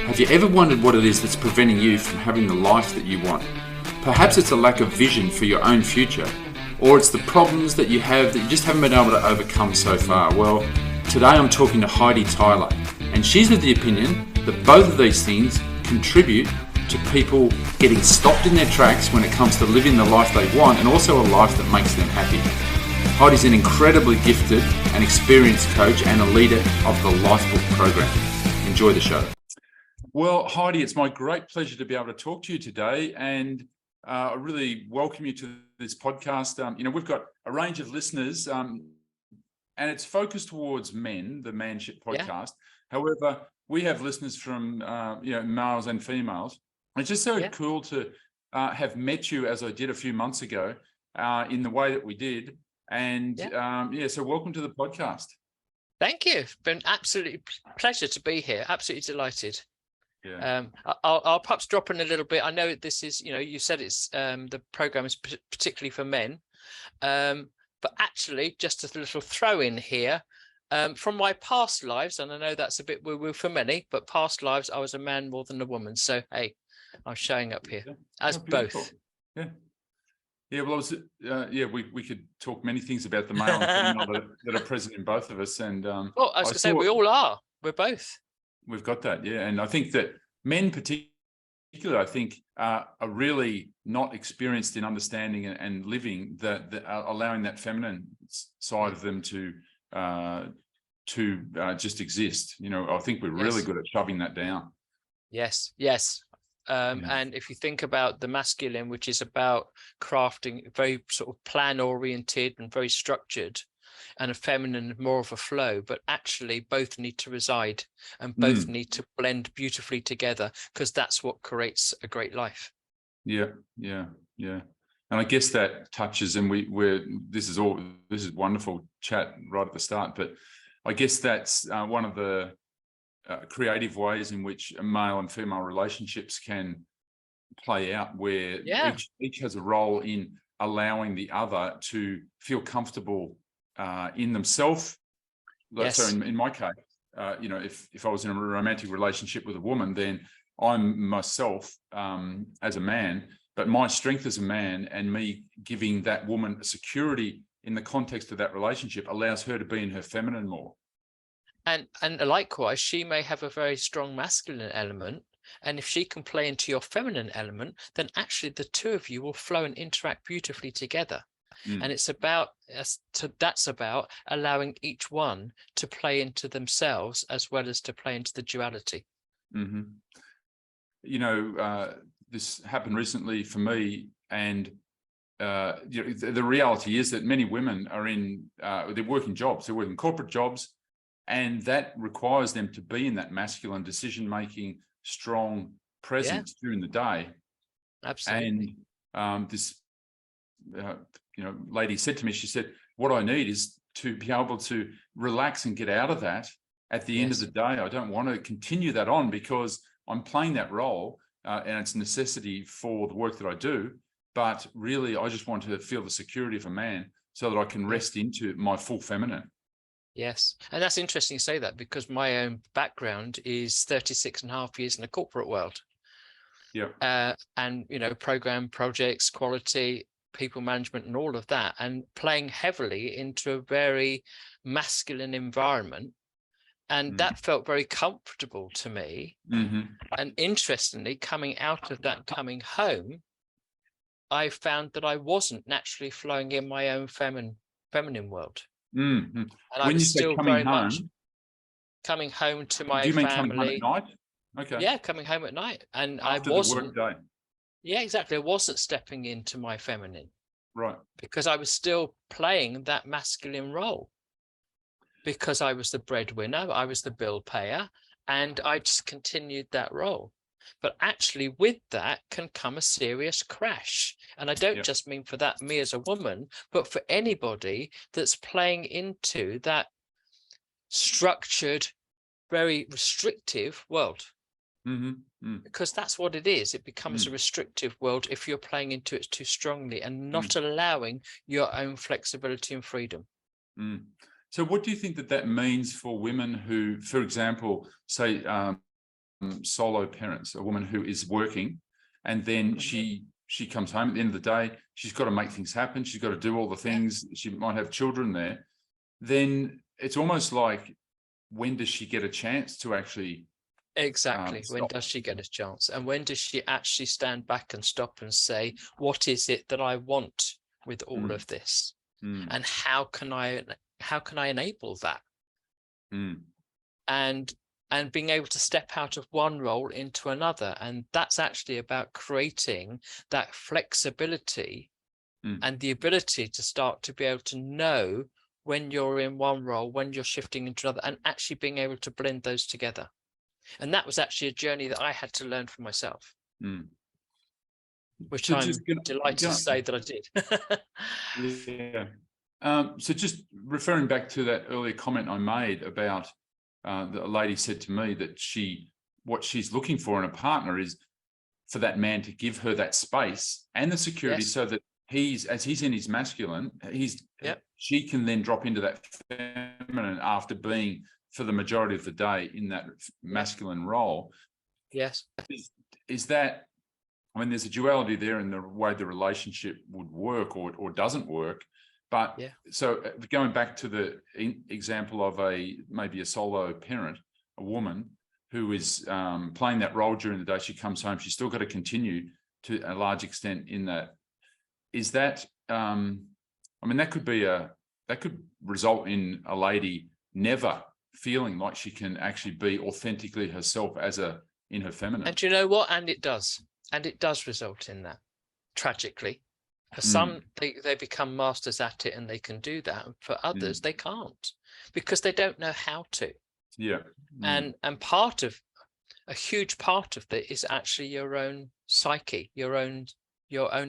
Have you ever wondered what it is that's preventing you from having the life that you want? Perhaps it's a lack of vision for your own future, or it's the problems that you have that you just haven't been able to overcome so far. Well, today I'm talking to Heidi Tyler, and she's of the opinion that both of these things contribute to people getting stopped in their tracks when it comes to living the life they want and also a life that makes them happy. Heidi's an incredibly gifted and experienced coach and a leader of the Lifebook program. Enjoy the show. Well, Heidi, it's my great pleasure to be able to talk to you today, and I really welcome you to this podcast. We've got a range of listeners, and it's focused towards men, the Manship podcast. Yeah. However, we have listeners from males and females. It's just so cool to have met you as I did a few months ago in the way that we did. And so welcome to the podcast. Thank you. It's been absolutely pleasure to be here. Absolutely delighted. Yeah. I'll perhaps drop in a little bit. I know this is, you said it's the program is particularly for men, but actually just a little throw in here. From my past lives, and I know that's a bit woo-woo for many, but past lives, I was a man more than a woman. So, hey, I'm showing up here as both. Yeah. Yeah, well, we could talk many things about the male and female that are present in both of us. And well, I was going to say, we all are. We're both. We've got that, yeah. And I think that men particularly, I think, are really not experienced in understanding and living allowing that feminine side of them to just exist. I think we're really good at shoving that down. Yes. And if you think about the masculine, which is about crafting, very sort of plan oriented and very structured, and a feminine, more of a flow, but actually both need to reside and both need to blend beautifully together, because that's what creates a great life. Yeah. And I guess that touches, and this is wonderful chat right at the start, but I guess that's one of the creative ways in which male and female relationships can play out, where each has a role in allowing the other to feel comfortable in themselves. Yes. So in my case, if I was in a romantic relationship with a woman, then I'm myself as a man, but my strength as a man and me giving that woman security in the context of that relationship allows her to be in her feminine more. And likewise, she may have a very strong masculine element, and if she can play into your feminine element, then actually the two of you will flow and interact beautifully together. And it's that's about allowing each one to play into themselves as well as to play into the duality. Mm-hmm. This happened recently for me, and the reality is that many women are they're working jobs, they're working corporate jobs, and that requires them to be in that masculine decision-making, strong presence during the day. Absolutely. And this lady said to me, she said, what I need is to be able to relax and get out of that at the end of the day. I don't want to continue that on because I'm playing that role and it's a necessity for the work that I do. But really, I just want to feel the security of a man so that I can rest into my full feminine. Yes. And that's interesting you say that, because my own background is 36 and a half years in the corporate world. Yeah. And, program, projects, quality, people management and all of that, and playing heavily into a very masculine environment. And that felt very comfortable to me. Mm-hmm. And interestingly, coming out of that, coming home, I found that I wasn't naturally flowing in my own feminine world. Mm-hmm. And when I was you say still coming very home, much coming home to my family. Do you mean coming home at night? Okay. Yeah, coming home at night. And after I wasn't. The work day. Yeah, exactly. I wasn't stepping into my feminine. Right. Because I was still playing that masculine role. Because I was the breadwinner, I was the bill payer, and I just continued that role. But actually with that can come a serious crash. And I don't just mean for that me as a woman, but for anybody that's playing into that structured, very restrictive world. Mm-hmm. Because that's what it is. It becomes a restrictive world if you're playing into it too strongly and not allowing your own flexibility and freedom. So what do you think that means for women who, for example, say solo parents, a woman who is working, and then she comes home at the end of the day, she's got to make things happen, she's got to do all the things, she might have children there, then it's almost like, when does she get a chance to actually Exactly. When stop? does she get a chance? And when does she actually stand back and stop and say, what is it that I want with all of this? And how can I enable that? And being able to step out of one role into another. And that's actually about creating that flexibility and the ability to start to be able to know when you're in one role, when you're shifting into another, and actually being able to blend those together. And that was actually a journey that I had to learn for myself, which I'm delighted to say that I did. Yeah. So just referring back to that earlier comment I made about the lady said to me that what she's looking for in a partner is for that man to give her that space and the security, so that as he's in his masculine, she can then drop into that feminine after being, for the majority of the day, in that masculine role. Yes. Is that, I mean, there's a duality there in the way the relationship would work or doesn't work. But so going back to the example of maybe a solo parent, a woman who is playing that role during the day, she comes home, she's still got to continue to a large extent in that. Is that, I mean, that could result in a lady never feeling like she can actually be authentically herself in her feminine. And you know what? And it does result in that, tragically. For some, they become masters at it and they can do that. And for others, they can't, because they don't know how to. Yeah. And a huge part of that is actually your own psyche, your own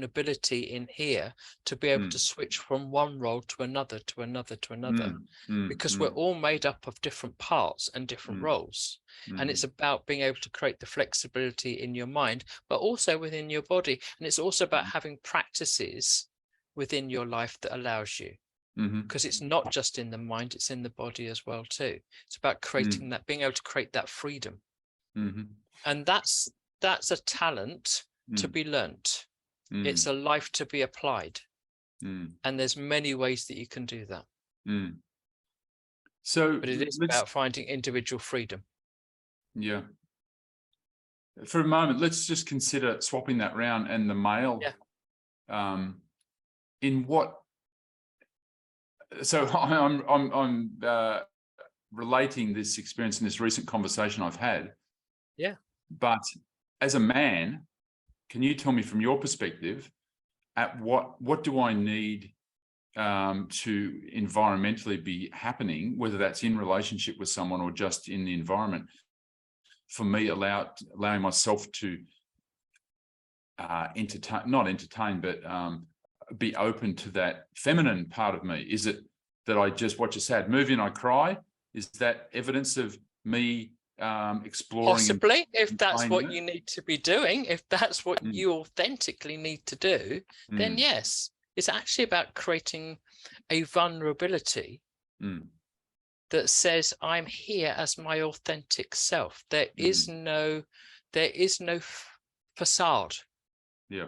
ability in here to be able to switch from one role to another, because we're all made up of different parts and different roles. And it's about being able to create the flexibility in your mind, but also within your body. And it's also about having practices within your life that allows you, because it's not just in the mind, it's in the body as well too. It's about creating that, being able to create that freedom. And that's a talent to be learnt. It's a life to be applied. And there's many ways that you can do that. But it is about finding individual freedom. Yeah. For a moment, let's just consider swapping that round and the male. In what? So I'm relating this experience in this recent conversation I've had. Yeah. But as a man, can you tell me from your perspective, what do I need to environmentally be happening, whether that's in relationship with someone or just in the environment, for me allowing myself to be open to that feminine part of me? Is it that I just watch a sad movie and I cry? Is that evidence of me exploring? Possibly, if that's what you need to be doing, if that's what you authentically need to do, then yes. It's actually about creating a vulnerability that says, I'm here as my authentic self. There is no facade. Yeah.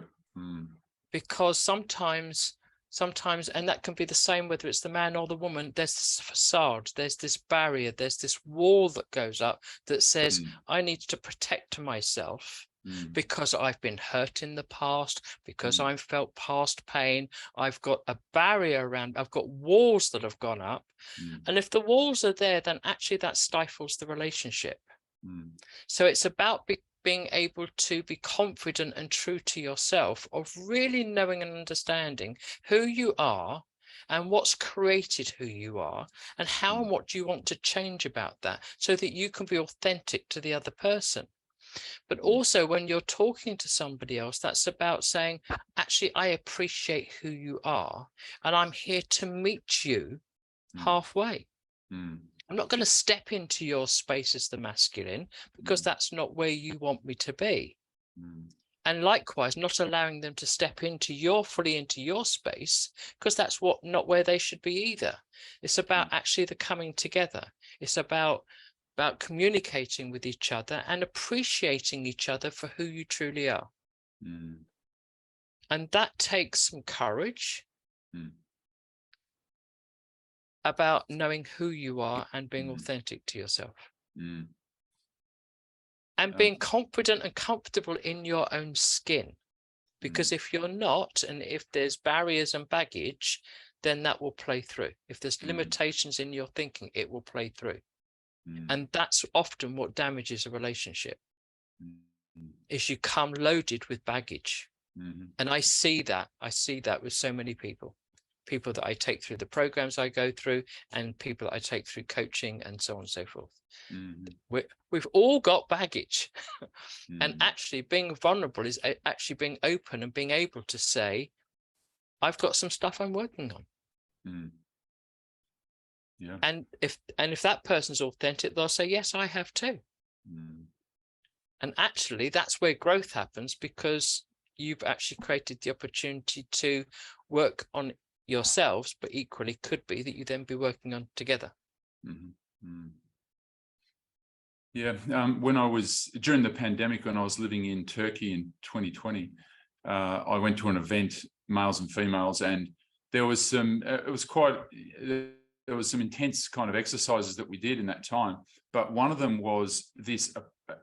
Because sometimes, and that can be the same whether it's the man or the woman, there's this facade, there's this barrier, there's this wall that goes up that says, I need to protect myself because I've been hurt in the past, because I've felt past pain. I've got a barrier around, I've got walls that have gone up. And if the walls are there, then actually that stifles the relationship. So it's about being able to be confident and true to yourself, of really knowing and understanding who you are and what's created who you are, and how and what do you want to change about that, so that you can be authentic to the other person. But also when you're talking to somebody else, that's about saying, actually, I appreciate who you are and I'm here to meet you halfway. I'm not going to step into your space as the masculine, because that's not where you want me to be. And likewise, not allowing them to step fully into your space, because that's not where they should be either. It's about actually the coming together. It's about about communicating with each other and appreciating each other for who you truly are. And that takes some courage about knowing who you are and being authentic to yourself. And being confident and comfortable in your own skin. Because if you're not, and if there's barriers and baggage, then that will play through. If there's limitations in your thinking, it will play through. And that's often what damages a relationship, is you come loaded with baggage. And I see that with so many people that I take through the programs I go through, and people that I take through coaching, and so on and so forth. We've all got baggage. And actually being vulnerable is actually being open and being able to say, I've got some stuff I'm working on. And if that person's authentic, they'll say, yes, I have too. And actually that's where growth happens, because you've actually created the opportunity to work on yourselves, but equally could be that you then be working on together. Yeah, when I was, during the pandemic, when I was living in Turkey in 2020, I went to an event, males and females, and there was some, there was some intense kind of exercises that we did in that time. But one of them was this,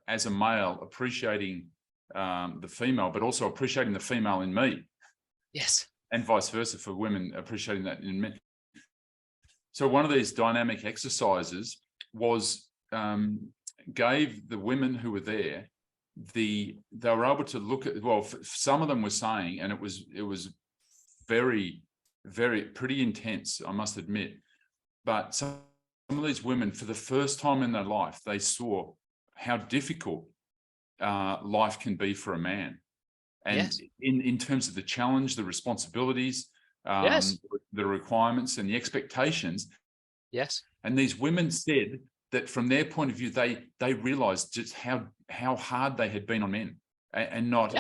as a male, appreciating the female, but also appreciating the female in me. Yes. And vice versa for women, appreciating that in men. So one of these dynamic exercises was, gave the women who were there, they were able to look at, well, some of them were saying, and it was very, pretty intense, I must admit, but some of these women, for the first time in their life, they saw how difficult life can be for a man. And in terms of the challenge, the responsibilities, the requirements and the expectations. Yes. And these women said that from their point of view, they realized just how hard they had been on men, and not,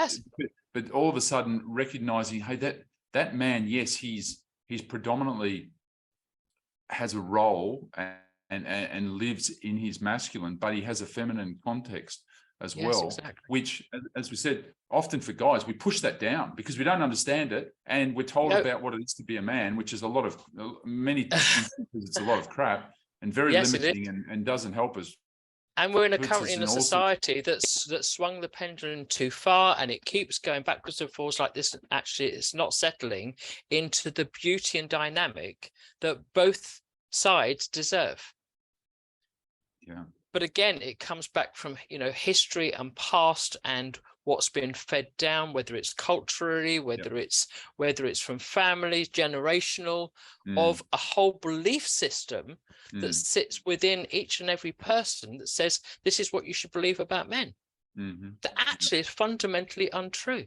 but all of a sudden recognizing, hey, that man, yes, he's predominantly has a role and lives in his masculine, but he has a feminine context as well, exactly. Which, as we said, often for guys, we push that down because we don't understand it, and we're told about what it is to be a man, which is many instances, it's a lot of crap and very limiting and doesn't help us. And we're currently in a society that's swung the pendulum too far, and it keeps going backwards and forwards like this. Actually, it's not settling into the beauty and dynamic that both sides deserve. Yeah. But again, it comes back from, history and past and what's been fed down, whether it's culturally, whether it's from families, generational, of a whole belief system that sits within each and every person that says this is what you should believe about men. That actually is fundamentally untrue.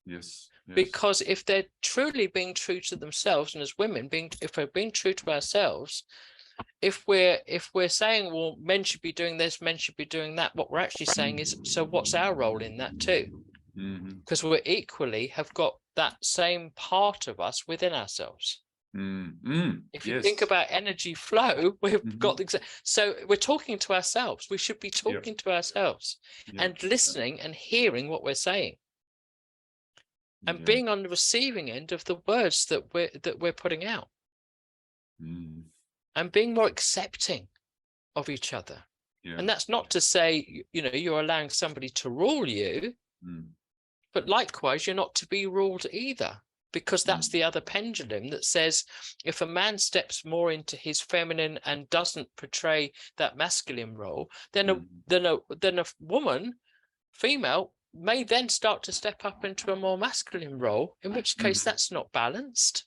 Yes. Because if they're truly being true to themselves, and as women if we're being true to ourselves, if we're saying, well, men should be doing this, men should be doing that, what we're actually saying is, so what's our role in that too? Because we equally have got that same part of us within ourselves. If you think about energy flow, we've got so we're talking to ourselves. We should be talking to ourselves and listening and hearing what we're saying, and being on the receiving end of the words that we're putting out. And being more accepting of each other. And that's not to say, you're allowing somebody to rule you, but likewise, you're not to be ruled either, because that's the other pendulum that says if a man steps more into his feminine and doesn't portray that masculine role, then a woman, female, may then start to step up into a more masculine role, in which case that's not balanced.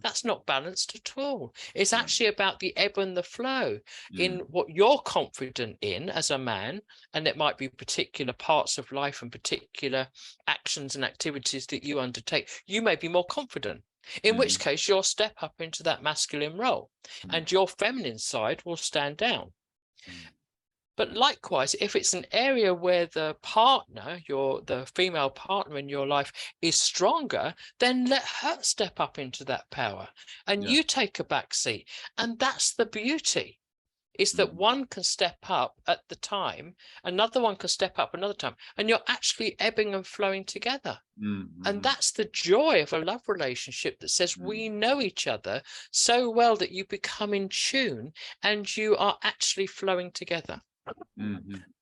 That's not balanced at all. It's actually about the ebb and the flow in what you're confident in as a man, and it might be particular parts of life and particular actions and activities that you undertake. You may be more confident, in which case you'll step up into that masculine role, and your feminine side will stand down. But likewise, if it's an area where the partner, the female partner in your life is stronger, then let her step up into that power and you take a back seat. And that's the beauty, is that one can step up at the time, another one can step up another time, and you're actually ebbing and flowing together. And that's the joy of a love relationship that says we know each other so well that you become in tune and you are actually flowing together.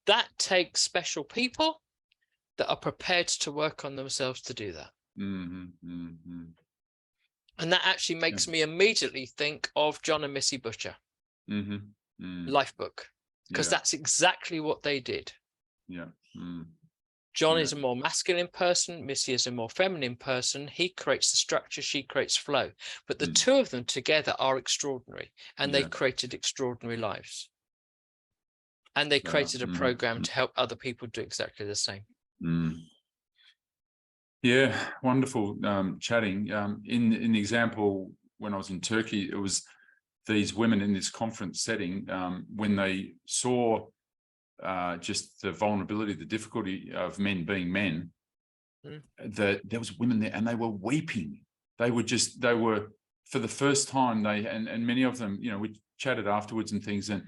That takes special people that are prepared to work on themselves to do that. And that actually makes me immediately think of John and Missy Butcher, Lifebook, because that's exactly what they did. John is a more masculine person, Missy is a more feminine person. He creates the structure, she creates flow. But the two of them together are extraordinary, and they created extraordinary lives. And they created a program to help other people do exactly the same. Yeah, wonderful chatting. In the example, when I was in Turkey, it was these women in this conference setting, when they saw just the vulnerability, the difficulty of men being men, that there was women there and they were weeping. They were for the first time, and many of them, we chatted afterwards and things, and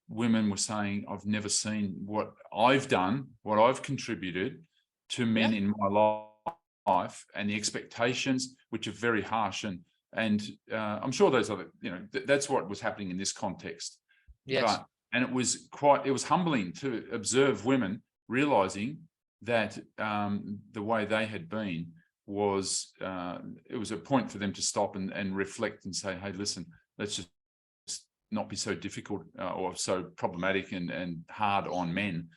women were saying, I've never seen what I've done, what I've contributed to men in my life, and the expectations, which are very harsh. And I'm sure those other, that's what was happening in this context. And it was humbling to observe women realizing that the way they had been was, it was a point for them to stop and reflect and say, hey, listen, let's just not be so difficult or so problematic and hard on men,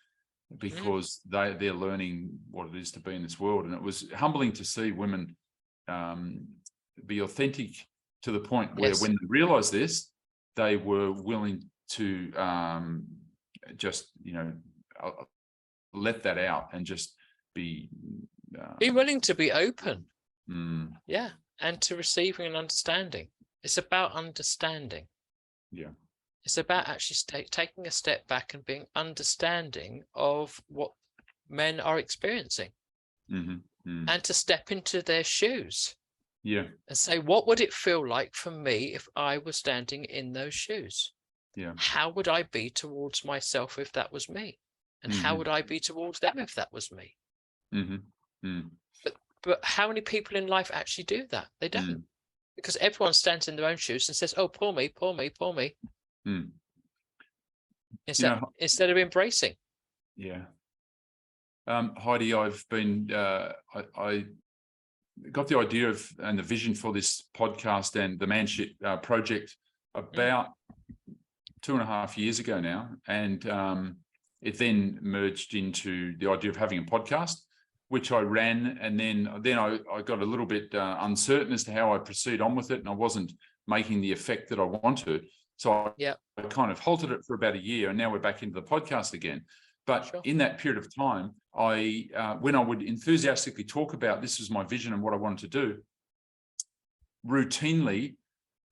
because they're learning what it is to be in this world. And it was humbling to see women be authentic to the point where when they realized this, they were willing to just let that out and just be willing to be open, and to receiving and understanding. It's about understanding. It's about actually taking a step back and being understanding of what men are experiencing, and to step into their shoes, and say, what would it feel like for me if I was standing in those shoes? How would I be towards myself if that was me? And how would I be towards them if that was me? But how many people in life actually do that? They don't, because everyone stands in their own shoes and says, oh, poor me, poor me, poor me. Instead of embracing. Heidi, I've been, I got the idea of and the vision for this podcast and the Manship project about 2.5 years ago now. And it then merged into the idea of having a podcast, which I ran. And then I got a little bit uncertain as to how I proceed on with it. And I wasn't making the effect that I wanted. So I kind of halted it for about a year, and now we're back into the podcast again. But in that period of time, when I would enthusiastically talk about this was my vision and what I wanted to do, routinely,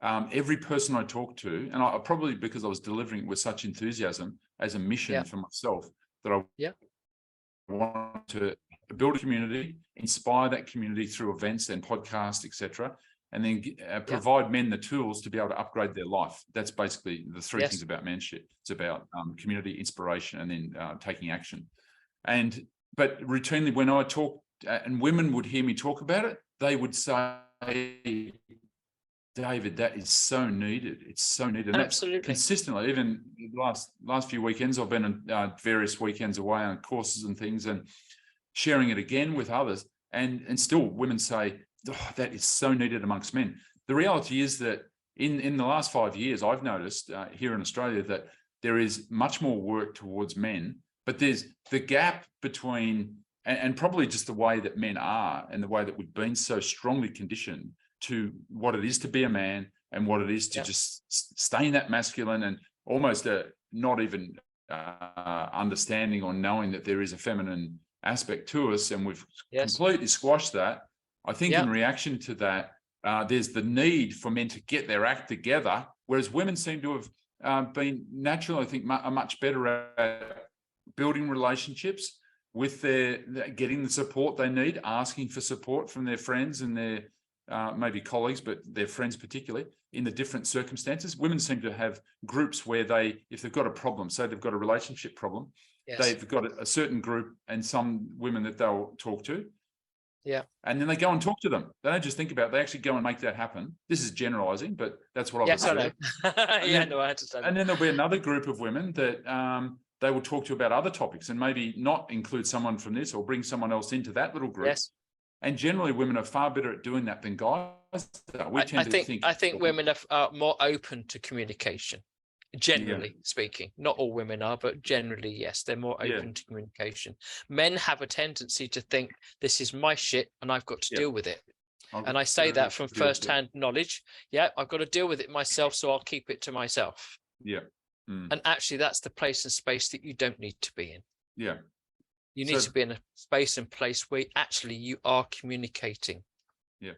every person I talked to, and I probably because I was delivering it with such enthusiasm as a mission for myself, that I wanted to build a community, inspire that community through events and podcasts, etc., and then provide men the tools to be able to upgrade their life. That's basically the three things about Manship. It's about community, inspiration, and then taking action. But routinely when I talk, and women would hear me talk about it, they would say, David, that is so needed. It's so needed. And absolutely. That's consistently, even the last few weekends, I've been on various weekends away on courses and things and sharing it again with others. And still women say, oh, that is so needed amongst men. The reality is that in the last 5 years, I've noticed here in Australia that there is much more work towards men, but there's the gap between, and probably just the way that men are and the way that we've been so strongly conditioned to what it is to be a man and what it is to just stay in that masculine and almost not even understanding or knowing that there is a feminine aspect to us. And we've completely squashed that. I think in reaction to that, there's the need for men to get their act together, whereas women seem to have been naturally, I think, are much better at building relationships with getting the support they need, asking for support from their friends and their maybe colleagues, but their friends particularly, in the different circumstances. Women seem to have groups where if they've got a problem, say they've got a relationship problem, Yes. they've got a certain group and some women that they'll talk to. Yeah. And then they go and talk to them. They don't just think about it, they actually go and make that happen. This is generalizing, but that's what I've observed. I understand. And then there'll be another group of women that they will talk to about other topics and maybe not include someone from this or bring someone else into that little group. Yes. And generally women are far better at doing that than guys. I think women are more open to communication. Generally speaking, not all women are, but generally, yes, they're more open to communication. Men have a tendency to think this is my shit and I've got to deal with it. And I say that from first-hand knowledge. Yeah, I've got to deal with it myself, so I'll keep it to myself. Yeah. And actually, that's the place and space that you don't need to be in. Yeah. You need to be in a space and place where actually you are communicating. Yeah.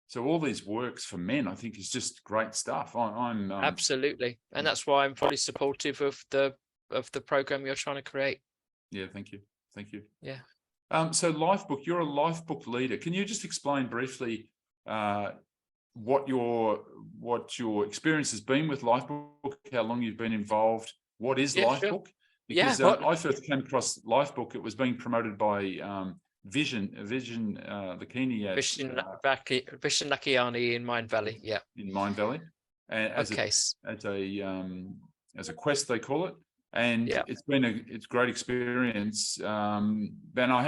So all these works for men, I think, is just great stuff. I'm absolutely, and that's why I'm fully supportive of the program you're trying to create. Yeah, thank you. Yeah. So Lifebook, you're a Lifebook leader. Can you just explain briefly what your experience has been with Lifebook? How long you've been involved? What is Lifebook? Sure. Because I first came across Lifebook. It was being promoted by Vision Lakini Vishen Lakiani in Mind Valley, in Mind Valley, and as a quest they call it, and it's been a great experience. And my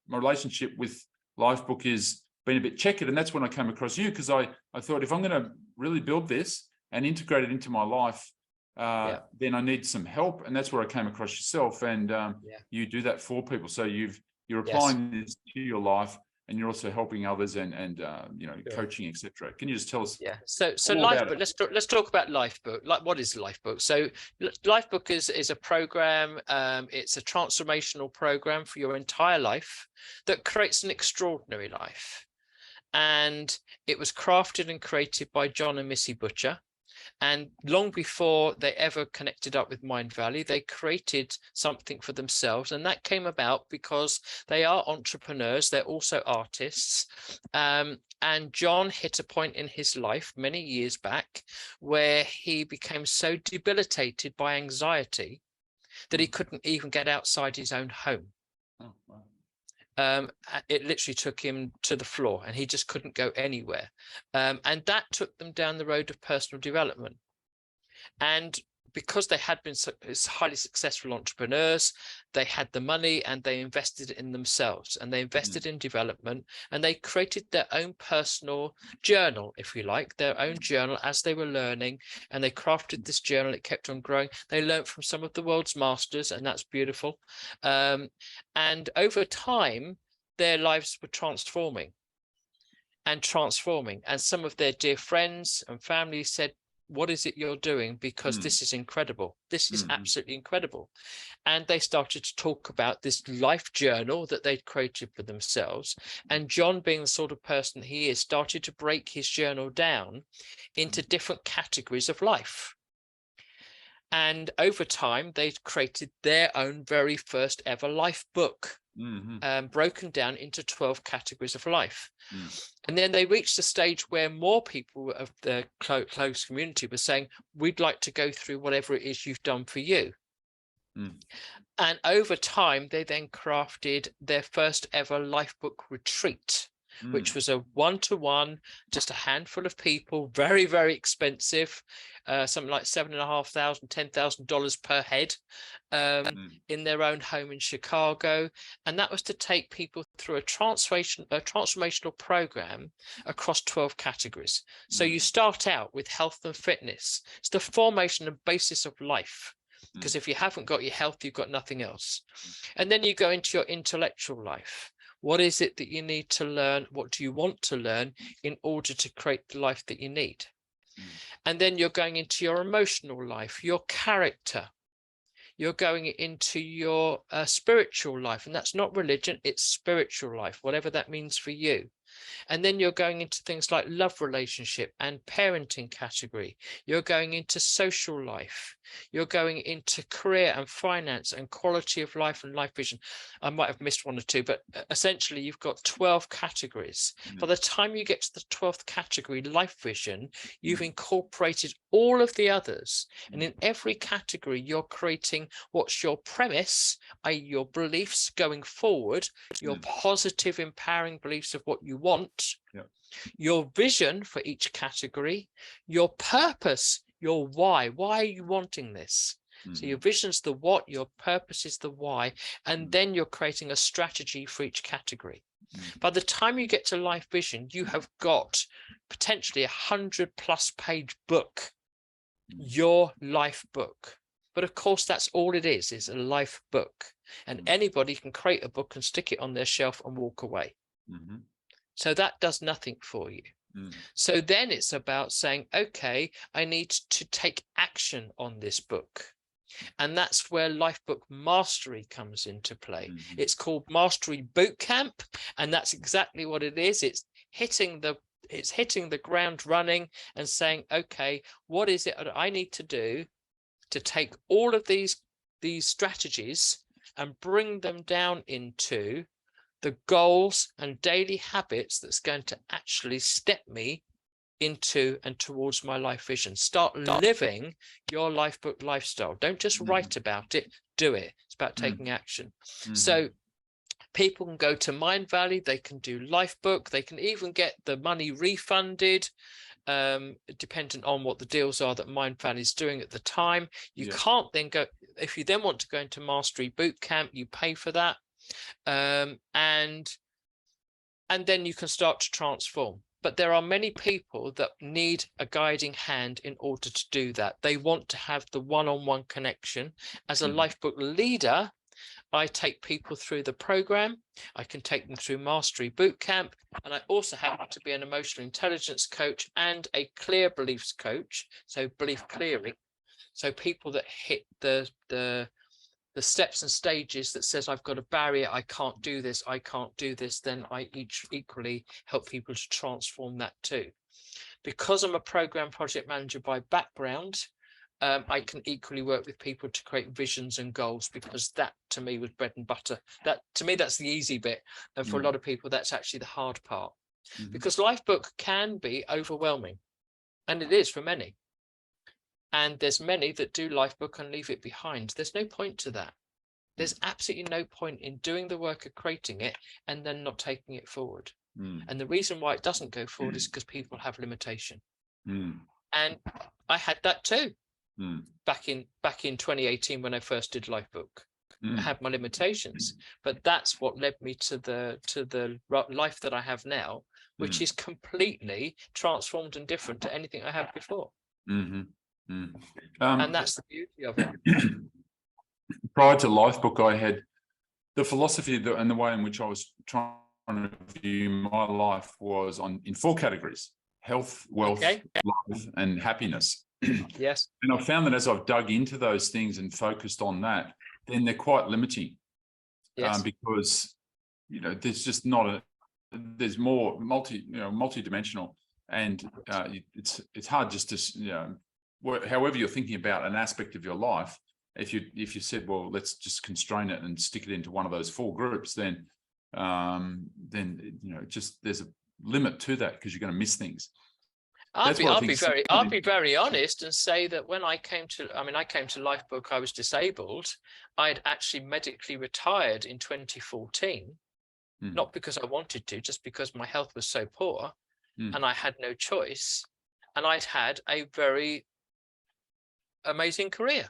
relationship with Lifebook has been a bit checkered, and that's when I came across you, because I thought, if I'm going to really build this and integrate it into my life, then I need some help, and that's where I came across yourself, and you do that for people. So you're applying this to your life, and you're also helping others and coaching, etc. Can you just tell us? Yeah. So Lifebook. Let's talk about Lifebook. Like, what is Lifebook? So Lifebook is a program. It's a transformational program for your entire life that creates an extraordinary life. And it was crafted and created by John and Missy Butcher. And long before they ever connected up with Mind Valley, they created something for themselves. And that came about because they are entrepreneurs. They're also artists. And John hit a point in his life many years back where he became so debilitated by anxiety that he couldn't even get outside his own home. Oh, wow. It literally took him to the floor, and he just couldn't go anywhere. And that took them down the road of personal development. And because they had been highly successful entrepreneurs, they had the money and they invested in themselves, and they invested in development, and they created their own personal journal, if you like, their own journal as they were learning. And they crafted this journal. It kept on growing. They learned from some of the world's masters, and that's beautiful. And over time, their lives were transforming. And some of their dear friends and family said, what is it you're doing? Because this is incredible. This is absolutely incredible. And they started to talk about this life journal that they'd created for themselves. And John, being the sort of person he is, started to break his journal down into different categories of life. And over time, they created their own very first ever life book, broken down into 12 categories of life. And then they reached a stage where more people of the close community were saying, we'd like to go through whatever it is you've done for you. And over time, they then crafted their first ever life book retreat, which was a one-to-one, just a handful of people, very, very expensive, something like $7,500, $10,000 per head, in their own home in Chicago. And that was to take people through a transformational program across 12 categories. So you start out with health and fitness. It's the formation and basis of life. Because if you haven't got your health, you've got nothing else. And then you go into your intellectual life. What is it that you need to learn? What do you want to learn in order to create the life that you need? And then you're going into your emotional life, your character. You're going into your spiritual life. And that's not religion, it's spiritual life, whatever that means for you. And then you're going into things like love relationship and parenting category. You're going into social life. You're going into career and finance and quality of life and life vision. I might have missed one or two, but essentially you've got 12 categories. By the time you get to the 12th category, life vision, you've incorporated all of the others. And in every category, you're creating what's your premise, i.e. your beliefs going forward, your positive, empowering beliefs of what you want, your vision for each category, your purpose, your why. Why are you wanting this? So your vision's the what, your purpose is the why, and then you're creating a strategy for each category. By the time you get to life vision, you have got potentially 100+ page book, your life book. But of course, that's all it is a life book. And anybody can create a book and stick it on their shelf and walk away. So that does nothing for you. So then it's about saying, okay, I need to take action on this book. And that's where Lifebook Mastery comes into play. It's called Mastery Bootcamp, and that's exactly what it is. It's hitting the ground running and saying, okay, what is it that I need to do to take all of these strategies and bring them down into the goals and daily habits that's going to actually step me into and towards my life vision. Start living your Lifebook lifestyle. Don't just write about it, do it. It's about taking action. So people can go to Mind Valley, they can do Lifebook, they can even get the money refunded, dependent on what the deals are that Mind Valley is doing at the time. You can't then go, if you then want to go into Mastery Bootcamp, you pay for that. And then you can start to transform. But there are many people that need a guiding hand in order to do that. They want to have the one-on-one connection. As a Lifebook leader, I take people through the program. I can take them through Mastery Bootcamp. And I also happen to be an emotional intelligence coach and a clear beliefs coach. So belief clearing. So people that hit the steps and stages that says I've got a barrier, I can't do this, then I equally help people to transform that too. Because I'm a program project manager by background, I can equally work with people to create visions and goals, because that to me was bread and butter. That to me, that's the easy bit. And for a lot of people, that's actually the hard part. Because Lifebook can be overwhelming, and it is for many. And there's many that do Lifebook and leave it behind. There's no point to that. There's absolutely no point in doing the work of creating it and then not taking it forward. And the reason why it doesn't go forward is because people have limitation. And I had that too. Back in 2018 when I first did Lifebook. I had my limitations, but that's what led me to the life that I have now, which is completely transformed and different to anything I had before. And that's the beauty of it. Prior to Lifebook, I had the philosophy and the way in which I was trying to view my life was in 4 categories: health, wealth, love, and happiness. Yes. And I found that as I've dug into those things and focused on that, then they're quite limiting. Because there's just not there's more multi-dimensional, and it's hard just to however you're thinking about an aspect of your life. If you said, well, let's just constrain it and stick it into one of those 4 groups, then just there's a limit to that, because you're going to miss things. I'll be very honest and say that when I came to Lifebook, I was disabled. I had actually medically retired in 2014, not because I wanted to, just because my health was so poor and I had no choice. And I'd had a very amazing career,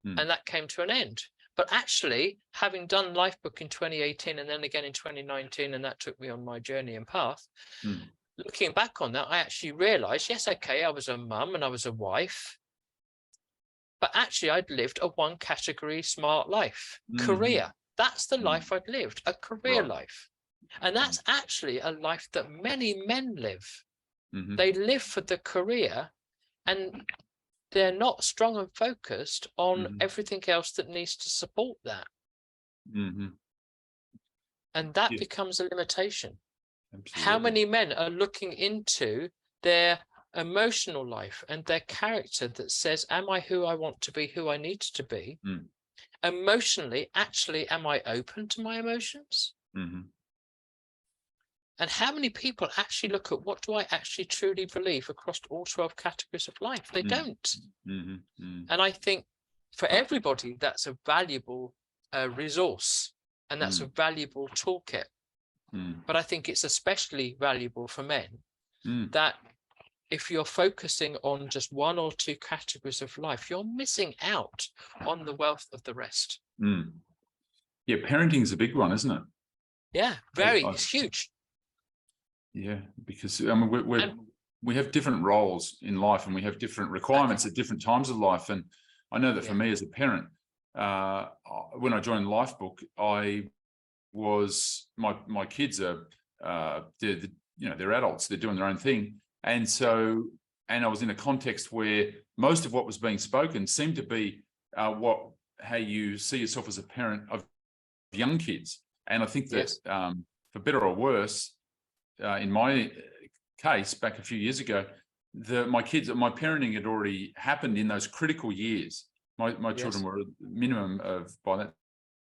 and that came to an end. But actually, having done Lifebook in 2018 and then again in 2019, and that took me on my journey and path, looking back on that, I actually realized, yes, okay, I was a mum and I was a wife, but actually I'd lived a 1 category smart life. Career, that's the life I'd lived, a career life. And that's actually a life that many men live. They live for the career, and they're not strong and focused on everything else that needs to support that. And that becomes a limitation. Absolutely. How many men are looking into their emotional life and their character that says, am I who I want to be, who I need to be? Emotionally, actually, am I open to my emotions? And how many people actually look at what do I actually truly believe across all 12 categories of life? They don't. And I think for everybody, that's a valuable resource, and that's a valuable toolkit. But I think it's especially valuable for men that if you're focusing on just one or two categories of life, you're missing out on the wealth of the rest. Yeah, parenting is a big one, isn't it? Yeah, it's huge. Yeah, because I mean, we have different roles in life, and we have different requirements at different times of life. And I know that for me as a parent, when I joined Lifebook, my kids are they're adults, they're doing their own thing, and I was in a context where most of what was being spoken seemed to be how you see yourself as a parent of young kids. And I think that for better or worse, in my case, back a few years ago, my parenting had already happened in those critical years. My children were a minimum of, by that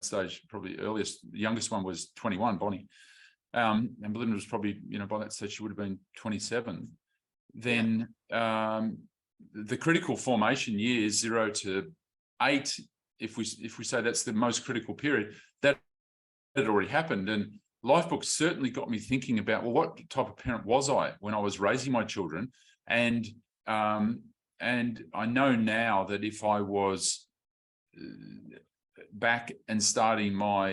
stage, probably the youngest one was 21, Bonnie. And Belinda was probably, by that stage, she would have been 27. Then the critical formation years, 0 to 8, if we say that's the most critical period, that had already happened. And Lifebook certainly got me thinking about, well, what type of parent was I when I was raising my children? And I know now that if I was back and starting my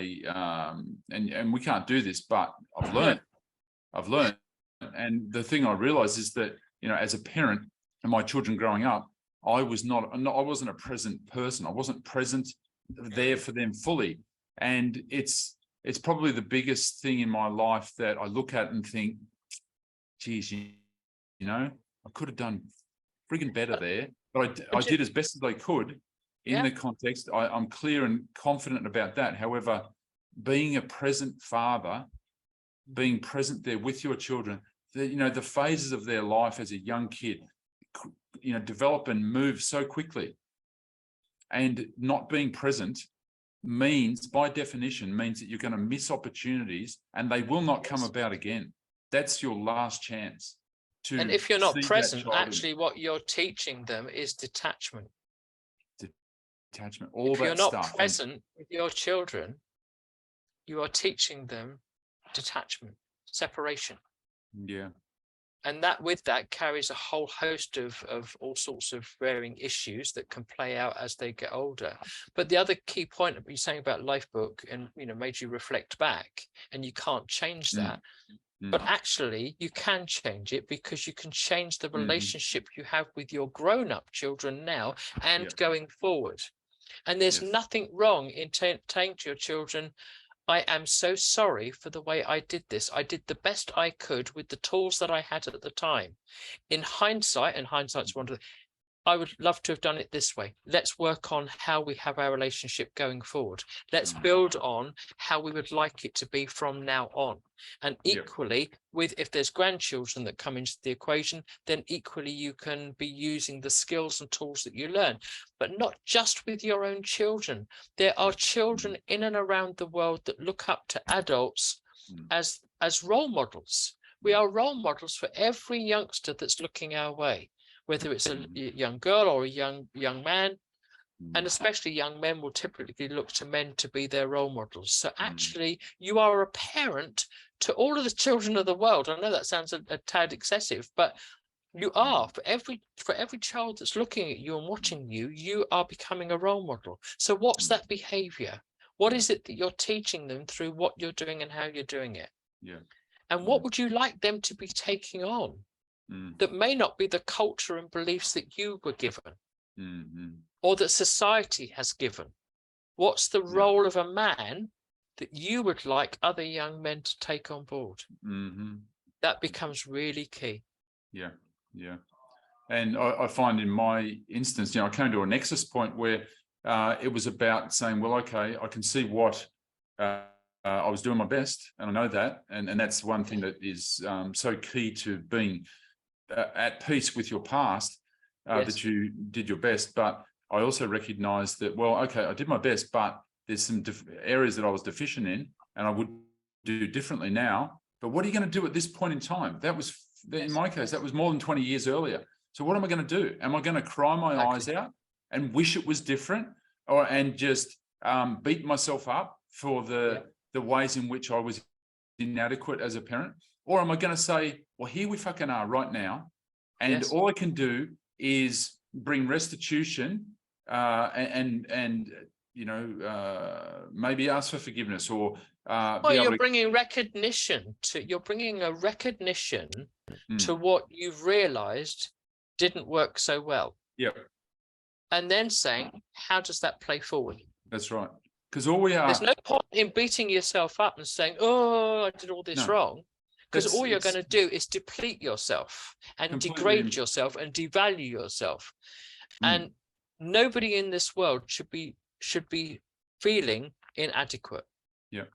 and we can't do this, but I've learned, and the thing I realized is that as a parent and my children growing up, I wasn't a present person. I wasn't present there for them fully, and it's probably the biggest thing in my life that I look at and think, geez, I could have done friggin' better there, but I did as best as I could in the context. I'm clear and confident about that. However, being a present father, being present there with your children, the phases of their life as a young kid, develop and move so quickly, and not being present by definition means that you're going to miss opportunities, and they will not come about again. That's your last chance to. And if you're not present, actually what you're teaching them is detachment. All if that you're not stuff. present with your children, you are teaching them detachment, separation. Yeah. And that carries a whole host of all sorts of varying issues that can play out as they get older. But the other key point that you're saying about Lifebook and made you reflect back, and you can't change that. But actually you can change it, because you can change the relationship you have with your grown-up children now and going forward. And there's nothing wrong in saying to your children, I am so sorry for the way I did this. I did the best I could with the tools that I had at the time. In hindsight, and hindsight's wonderful, I would love to have done it this way. Let's work on how we have our relationship going forward. Let's build on how we would like it to be from now on. And equally, if there's grandchildren that come into the equation, then equally you can be using the skills and tools that you learn, but not just with your own children. There are children in and around the world that look up to adults as role models. We are role models for every youngster that's looking our way, whether it's a young girl or a young man. And especially young men will typically look to men to be their role models. So actually, you are a parent to all of the children of the world. I know that sounds a tad excessive, but you are. For every child that's looking at you and watching you, you are becoming a role model. So what's that behavior? What is it that you're teaching them through what you're doing and how you're doing it? And what would you like them to be taking on that may not be the culture and beliefs that you were given? Or that society has given? What's the role of a man that you would like other young men to take on board? That becomes really key. Yeah. And I find in my instance, I came to a nexus point where it was about saying, well, okay, I can see what I was doing my best, and I know that, and that's one thing that is so key to being at peace with your past, Yes. that you did your best. But I also recognized that, well, okay, I did my best, but there's some areas that I was deficient in, and I would do differently now. But what are you going to do at this point in time? That was, in my case, that was more than 20 years earlier. So what am I going to do? Am I going to cry my eyes out and wish it was different, and just beat myself up for the ways in which I was inadequate as a parent? Or am I going to say, well, here we fucking are right now, and all I can do is bring restitution, and you know, maybe ask for forgiveness, or well, you're bringing recognition to, you're bringing a recognition to what you've realized didn't work so well. Yep. And then saying, how does that play forward? That's right. Because all we are, there's no point in beating yourself up and saying, oh, I did all this wrong. Because all you're going to do is deplete yourself and degrade yourself and devalue yourself. And nobody in this world should be feeling inadequate. Yeah.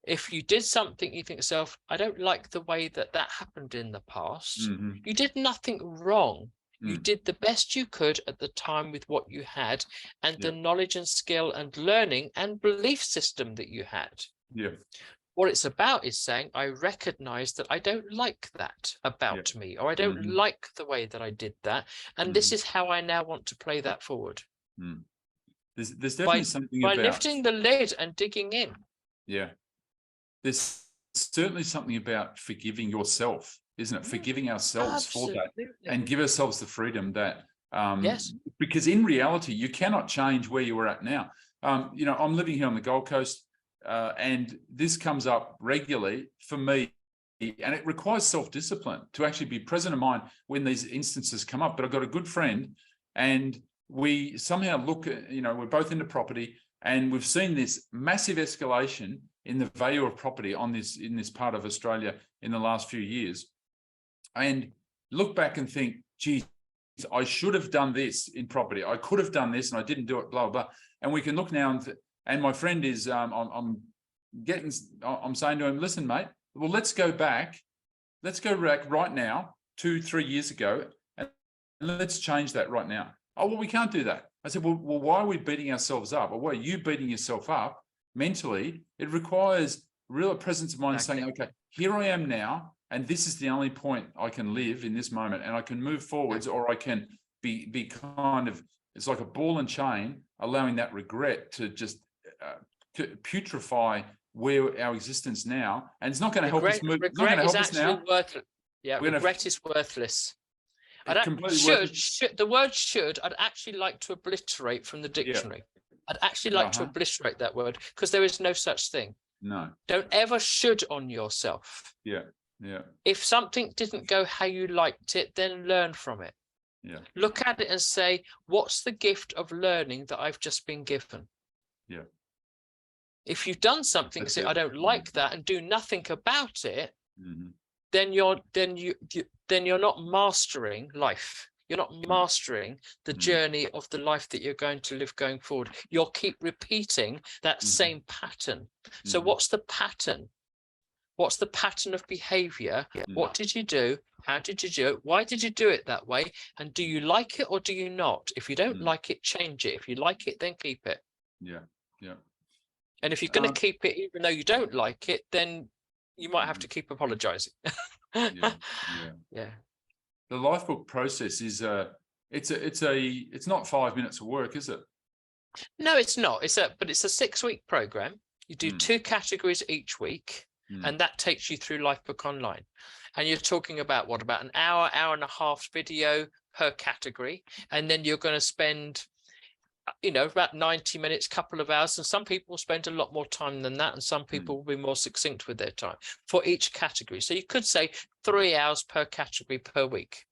If you did something, you think to yourself, I don't like the way that happened in the past. You did nothing wrong. You did the best you could at the time with what you had, and the knowledge and skill and learning and belief system that you had. Yeah. What it's about is saying, I recognize that I don't like that about me, or I don't like the way that I did that. And this is how I now want to play that forward. There's definitely something by about lifting the lid and digging in. Yeah. There's certainly something about forgiving yourself, isn't it? Forgiving ourselves for that, and give ourselves the freedom that, because in reality, you cannot change where you are at now. You know, I'm living here on the Gold Coast, and this comes up regularly for me, and it requires self-discipline to actually be present in mind when these instances come up. But I've got a good friend, and we somehow look at, you know, we're both into property, and we've seen this massive escalation in the value of property in this part of Australia in the last few years, and look back and think, geez, I should have done this in property. I could have done this and I didn't do it, blah, blah, blah. And we can look now and my friend is, I'm saying to him, listen, mate, well, let's go back right now, 2-3 years ago, and let's change that right now. Oh, well, we can't do that. I said, well, why are we beating ourselves up? Or why are you beating yourself up mentally? It requires real presence of mind, saying, okay, here I am now, and this is the only point I can live in this moment, and I can move forwards, or I can be kind of, it's like a ball and chain, allowing that regret to just to putrefy where our existence now, and it's not going to help us move. Regret is actually worthless. Yeah, regret is worthless. The word should, I'd actually like to obliterate from the dictionary. I'd actually like to obliterate that word, because there is no such thing. No. Don't ever should on yourself. Yeah. Yeah. If something didn't go how you liked it, then learn from it. Yeah. Look at it and say, what's the gift of learning that I've just been given? Yeah. If you've done something, say, I don't like that, and do nothing about it, then you're not mastering life. You're not mastering the journey of the life that you're going to live going forward. You'll keep repeating that same pattern. So what's the pattern? What's the pattern of behavior? What did you do? How did you do it? Why did you do it that way? And do you like it or do you not? If you don't like it, change it. If you like it, then keep it. Yeah. Yeah. And if you're going to keep it, even though you don't like it, then you might have to keep apologizing. Yeah. The Lifebook process is it's not 5 minutes of work, is it? No, it's not. But it's a 6-week program. You do 2 categories each week, and that takes you through Lifebook Online. And you're talking about about an hour and a half video per category, and then you're going to spend, about 90 minutes, couple of hours, and some people will spend a lot more time than that, and some people will be more succinct with their time for each category. So you could say 3 hours per category per week.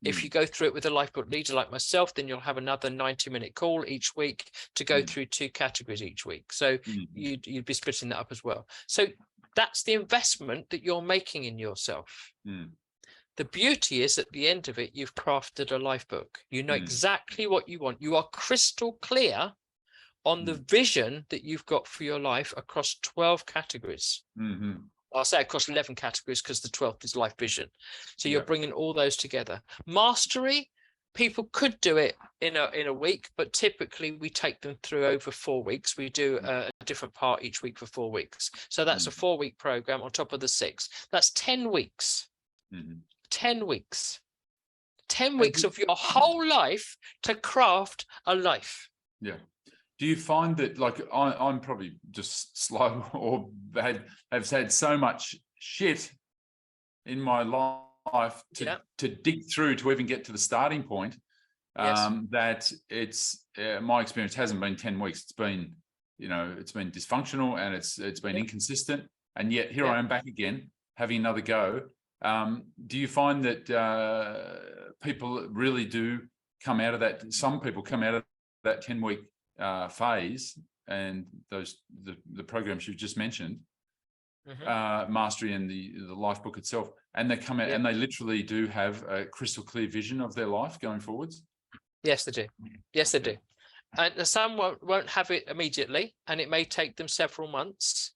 If you go through it with a Lifebook leader like myself, then you'll have another 90-minute call each week to go through 2 categories each week. So you'd be splitting that up as well. So that's the investment that you're making in yourself. The beauty is at the end of it, you've crafted a Lifebook. You know exactly what you want. You are crystal clear on the vision that you've got for your life across 12 categories. I'll say across 11 categories because the 12th is life vision. So you're bringing all those together. Mastery, people could do it in a week, but typically we take them through over 4 weeks. We do a different part each week for 4 weeks. So that's a 4-week program on top of the 6. That's 10 weeks. 10 weeks. 10 weeks of your whole life to craft a life. Yeah. Do you find that, like, I'm probably just slow or have had so much shit in my life to dig through to even get to the starting point, that it's my experience hasn't been 10 weeks. It's been, it's been dysfunctional and it's been inconsistent. And yet here I am back again, having another go. Do you find that people really do come out of that? Some people come out of that 10-week phase and the programs you've just mentioned, Mastery and the Lifebook itself, and they come out and they literally do have a crystal clear vision of their life going forwards? Yes, they do. Yes, they do. And some won't have it immediately, and it may take them several months.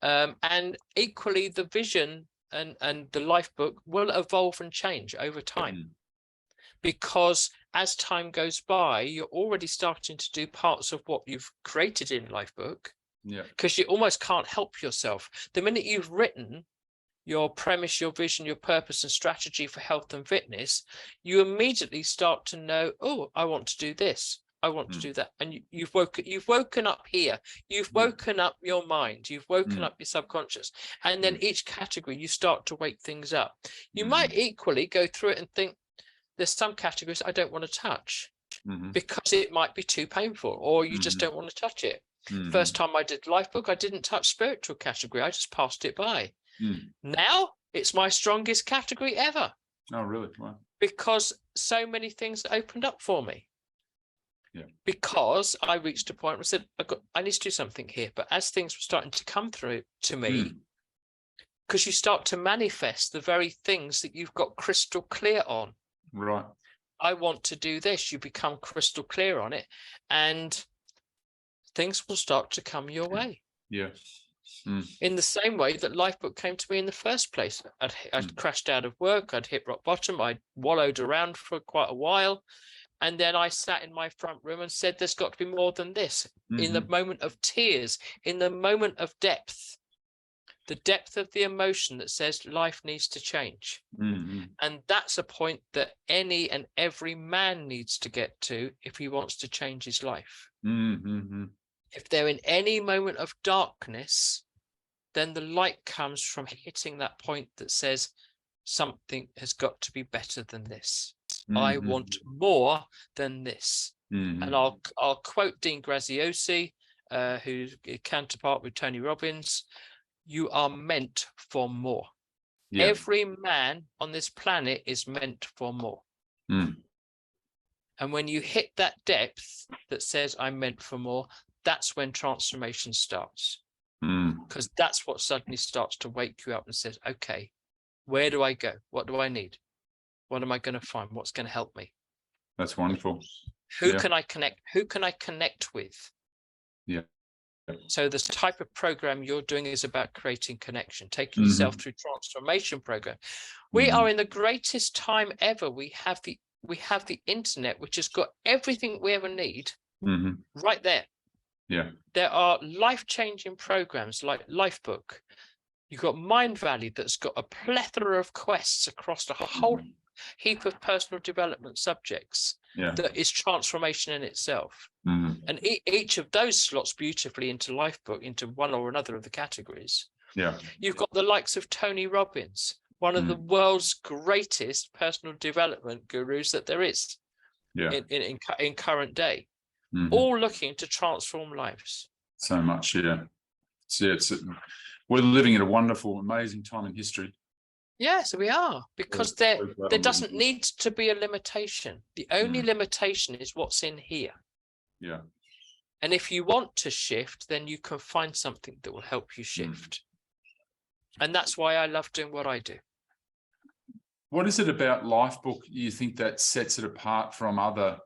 And equally, the vision and the Lifebook will evolve and change over time. Because as time goes by, you're already starting to do parts of what you've created in Lifebook. Because you almost can't help yourself. The minute you've written your premise, your vision, your purpose and strategy for health and fitness, you immediately start to know, oh, I want to do this. I want to do that. And you've woken up here. You've woken up your mind. You've woken up your subconscious. And then each category, you start to wake things up. You might equally go through it and think, there's some categories I don't want to touch because it might be too painful, or you just don't want to touch it. First time I did Lifebook, I didn't touch spiritual category. I just passed it by. Now it's my strongest category ever. Oh, really? Wow. Because so many things opened up for me. Because I reached a point where I said, I need to do something here. But as things were starting to come through to me, because you start to manifest the very things that you've got crystal clear on. Right. I want to do this. You become crystal clear on it, and things will start to come your way. In the same way that Lifebook came to me in the first place. I'd crashed out of work. I'd hit rock bottom. I'd wallowed around for quite a while. And then I sat in my front room and said, there's got to be more than this. In the moment of tears, in the moment of depth, the depth of the emotion that says life needs to change. And that's a point that any and every man needs to get to if he wants to change his life. If they're in any moment of darkness, then the light comes from hitting that point that says something has got to be better than this. I want more than this. And I'll quote Dean Graziosi, who's a counterpart with Tony Robbins. You are meant for more. Every man on this planet is meant for more. And when you hit that depth that says I'm meant for more, that's when transformation starts. Because that's what suddenly starts to wake you up and says, okay, where do I go? What do I need? What am I going to find? What's going to help me? That's wonderful. Who can I connect? Who can I connect with? So this type of program you're doing is about creating connection, taking yourself through transformation program. We are in the greatest time ever. We have the internet, which has got everything we ever need right there. There are life-changing programs like Lifebook. You've got Mind Valley that's got a plethora of quests across a whole heap of personal development subjects that is transformation in itself. And each of those slots beautifully into Lifebook, into one or another of the categories. You've got the likes of Tony Robbins, one of the world's greatest personal development gurus that there is in current day, all looking to transform lives. So much, we're living at a wonderful, amazing time in history. Yes, we are, because there doesn't need to be a limitation. The only limitation is what's in here. And if you want to shift, then you can find something that will help you shift. And that's why I love doing what I do. What is it about Lifebook you think that sets it apart from other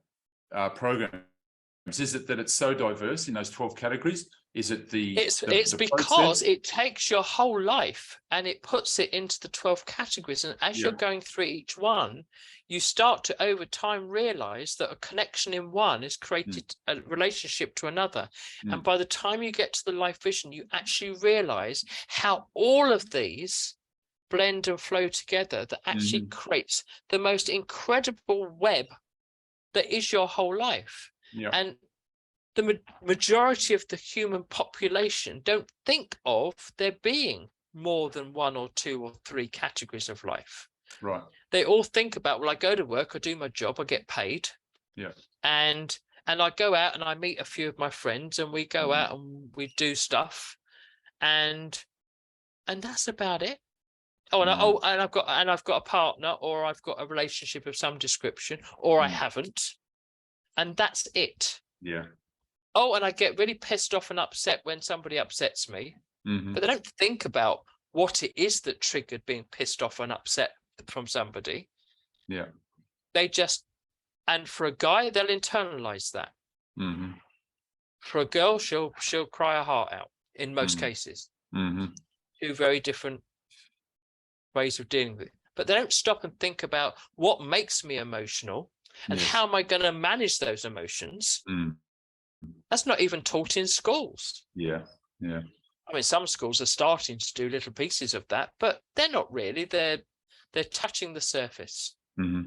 programs Is it that it's so diverse in those 12 categories? Is it it's the because process? it takes your whole life and it puts it into the 12 categories, and as you're going through each one, you start to over time realize that a connection in one is created a relationship to another, and by the time you get to the life vision, you actually realize how all of these blend and flow together, that actually creates the most incredible web that is your whole life. And the majority of the human population don't think of there being more than 1 or 2 or 3 categories of life. Right. They all think about, well, I go to work, I do my job, I get paid. Yeah. And I go out and I meet a few of my friends, and we go out and we do stuff, and that's about it. Oh, and I've got a partner, or I've got a relationship of some description, or I haven't, and that's it. Yeah. Oh, and I get really pissed off and upset when somebody upsets me, but they don't think about what it is that triggered being pissed off and upset from somebody. Yeah. They just, and for a guy, they'll internalize that. For a girl, she'll cry her heart out in most cases. 2 very different ways of dealing with it, but they don't stop and think about what makes me emotional and how am I going to manage those emotions. That's not even taught in schools. I mean, some schools are starting to do little pieces of that, but they're not really. They're touching the surface. Well,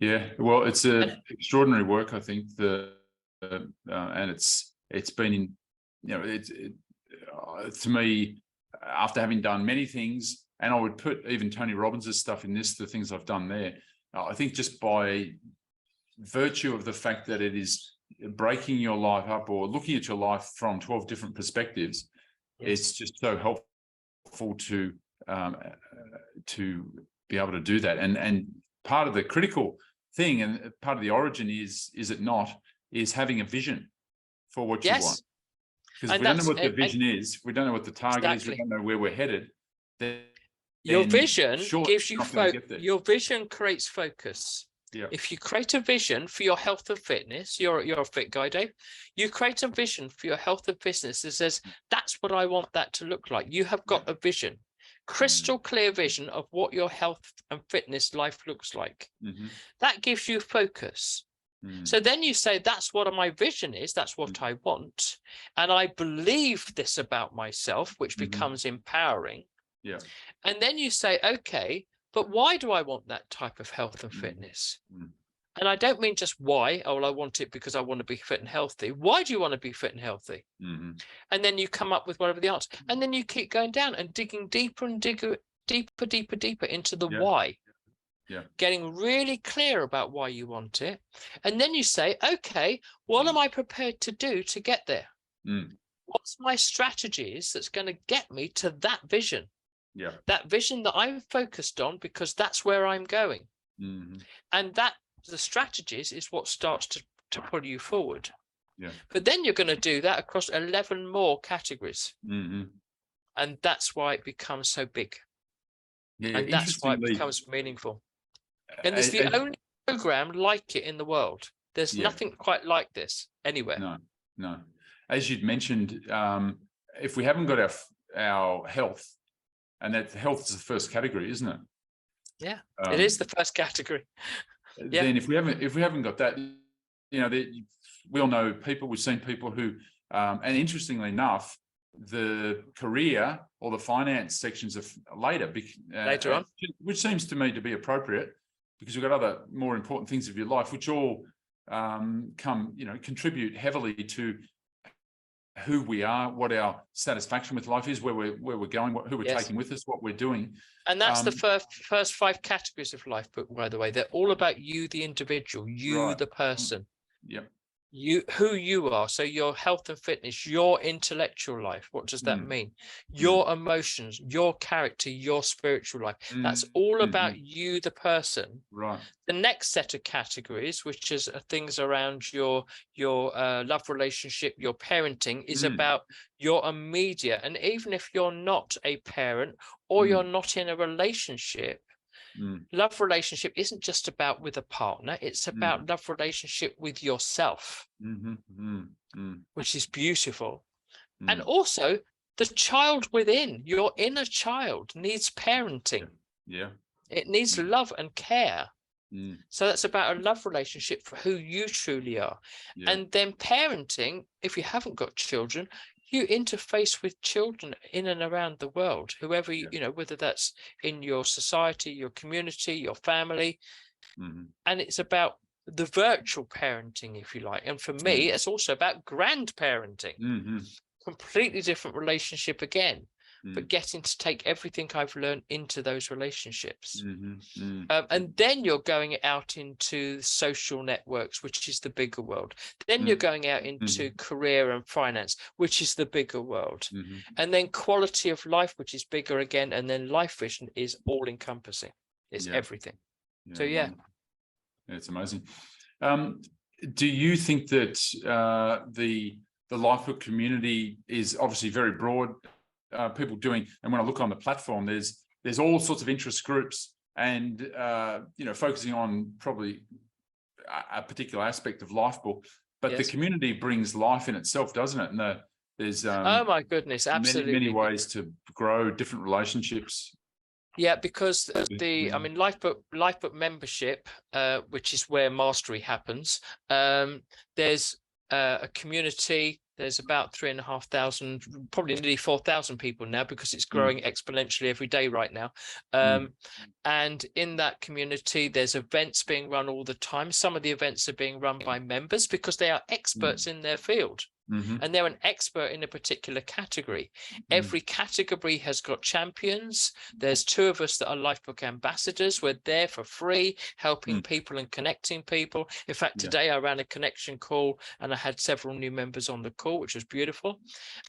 it's extraordinary work, I think, and it's been in, to me, after having done many things, and I would put even Tony Robbins' stuff in this, the things I've done there, I think just by virtue of the fact that it is breaking your life up or looking at your life from 12 different perspectives, it's just so helpful to be able to do that. And part of the critical thing, and part of the origin is it not, is having a vision for what you want. Because if we don't know what the vision is, we don't know what the target is, we don't know where we're headed, then your vision gives you your vision creates focus. If you create a vision for your health and fitness, you're a fit guy, Dave. You create a vision for your health and business that says, that's what I want that to look like. You have got a vision, crystal clear vision of what your health and fitness life looks like. That gives you focus. So then you say, that's what my vision is, that's what I want, and I believe this about myself, which becomes empowering. And then you say, okay, but why do I want that type of health and fitness? And I don't mean just why. Oh, well, I want it because I want to be fit and healthy. Why do you want to be fit and healthy? And then you come up with whatever the answer. And then you keep going down and digging deeper and deeper into the why. Getting really clear about why you want it. And then you say, okay, what am I prepared to do to get there? What's my strategies that's going to get me to that vision? That vision that I'm focused on, because that's where I'm going. And that the strategies is what starts to pull you forward. But then you're going to do that across 11 more categories. And that's why it becomes so big. And that's why it becomes meaningful. And there's the only program like it in the world. There's nothing quite like this anywhere. No. As you'd mentioned, if we haven't got our health, and that health is the first category, isn't it? It is the first category. Then if we haven't got that, we all know people. We've seen people who, and interestingly enough, the career or the finance sections of later on, which seems to me to be appropriate, because we've got other more important things of your life, which all contribute heavily to who we are, what our satisfaction with life is, where we're going, who we're taking with us, what we're doing. And that's the first 5 categories of Lifebook, by the way. They're all about you, the individual, the person. Who you are. So your health and fitness, your intellectual life. What does that mean? Your emotions, your character, your spiritual life. That's all about you, the person. The next set of categories, which is things around your love relationship, your parenting, is about your immediate. And even if you're not a parent or you're not in a relationship, Love relationship isn't just about with a partner, it's about love relationship with yourself, which is beautiful. And also the child within, your inner child, needs parenting. It needs love and care. So that's about a love relationship for who you truly are. And then parenting, if you haven't got children, you interface with children in and around the world, whoever, you know, whether that's in your society, your community, your family. And it's about the virtual parenting, if you like. And for me, it's also about grandparenting. Completely different relationship again, but getting to take everything I've learned into those relationships. And then you're going out into social networks, which is the bigger world. Then you're going out into career and finance, which is the bigger world. And then quality of life, which is bigger again. And then life vision is all encompassing. It's everything. So it's amazing. Do you think that the Lifebook community is obviously very broad, people doing, and when I look on the platform, there's all sorts of interest groups and, you know, focusing on probably a particular aspect of Lifebook, but the community brings life in itself, doesn't it? And there's oh my goodness, absolutely many ways to grow different relationships. Yeah, because I mean, Lifebook membership, which is where mastery happens. There's a community. There's about 3,500, probably nearly 4,000 people now, because it's growing exponentially every day right now. And in that community, there's events being run all the time. Some of the events are being run by members because they are experts in their field. And they're an expert in a particular category. Every category has got champions. There's 2 of us that are Lifebook ambassadors. We're there for free, helping people and connecting people. In fact, today I ran a connection call and I had several new members on the call, which was beautiful.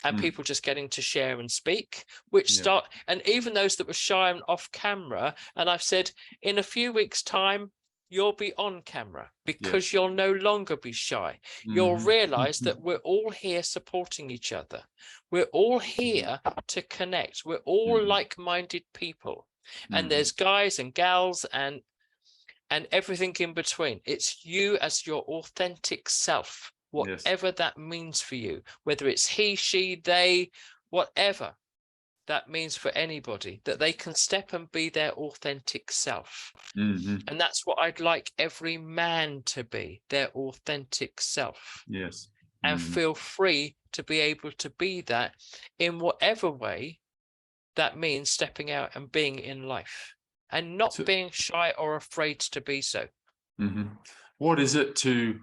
And people just getting to share and speak, and even those that were shy and off camera. And I've said, in a few weeks' time, you'll be on camera, because you'll no longer be shy. You'll realize that we're all here supporting each other. We're all here to connect. We're all like-minded people. And there's guys and gals and everything in between. It's you as your authentic self, whatever that means for you, whether it's he, she, they, whatever that means for anybody, that they can step and be their authentic self. And that's what I'd like every man to be, their authentic self. And feel free to be able to be that in whatever way that means, stepping out and being in life and not being shy or afraid to be so. What is it to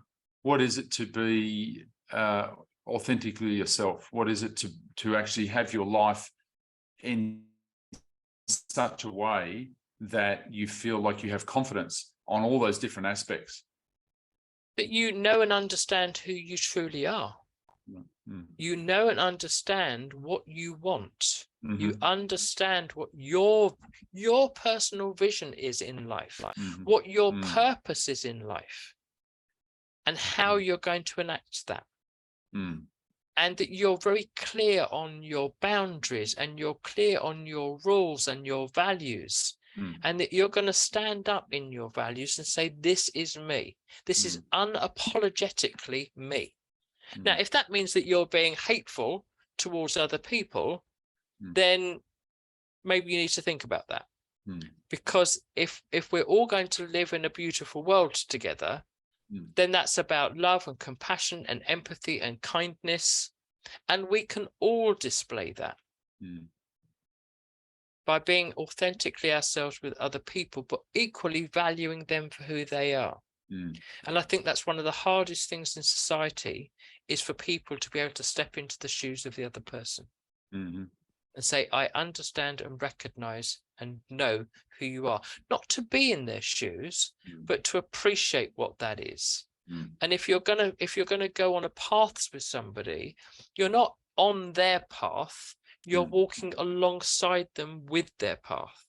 be authentically yourself? What is it to actually have your life in such a way that you feel like you have confidence on all those different aspects? That you know and understand who you truly are. You know and understand what you want. You understand what your personal vision is in life, what your purpose is in life, and how you're going to enact that. And that you're very clear on your boundaries, and you're clear on your rules and your values, and that you're going to stand up in your values and say, this is me. This is unapologetically me. Now, if that means that you're being hateful towards other people, then maybe you need to think about that. Because if we're all going to live in a beautiful world together, then that's about love and compassion and empathy and kindness. And we can all display that by being authentically ourselves with other people, but equally valuing them for who they are. And I think that's one of the hardest things in society, is for people to be able to step into the shoes of the other person and say, I understand and recognize and know who you are. Not to be in their shoes, but to appreciate what that is. And if you're gonna go on a path with somebody, you're not on their path, you're walking alongside them with their path.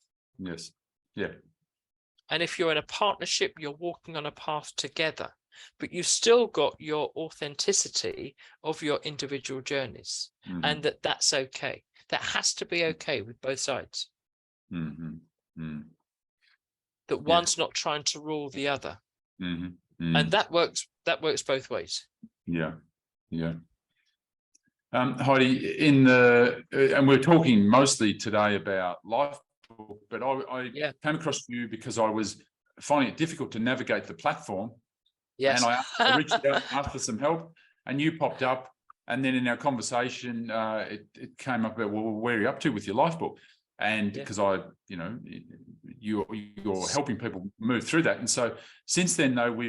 And if you're in a partnership, you're walking on a path together, but you've still got your authenticity of your individual journeys, and that's okay. That has to be okay with both sides. that one's not trying to rule the other. Mm-hmm. And that works both ways. Yeah. Heidi, and we're talking mostly today about Lifebook, but I came across you because I was finding it difficult to navigate the platform. Yes. And I reached out and asked for some help, and you popped up. And then in our conversation, it came up about, well, where are you up to with your Lifebook? And because you're helping people move through that. And so since then, though,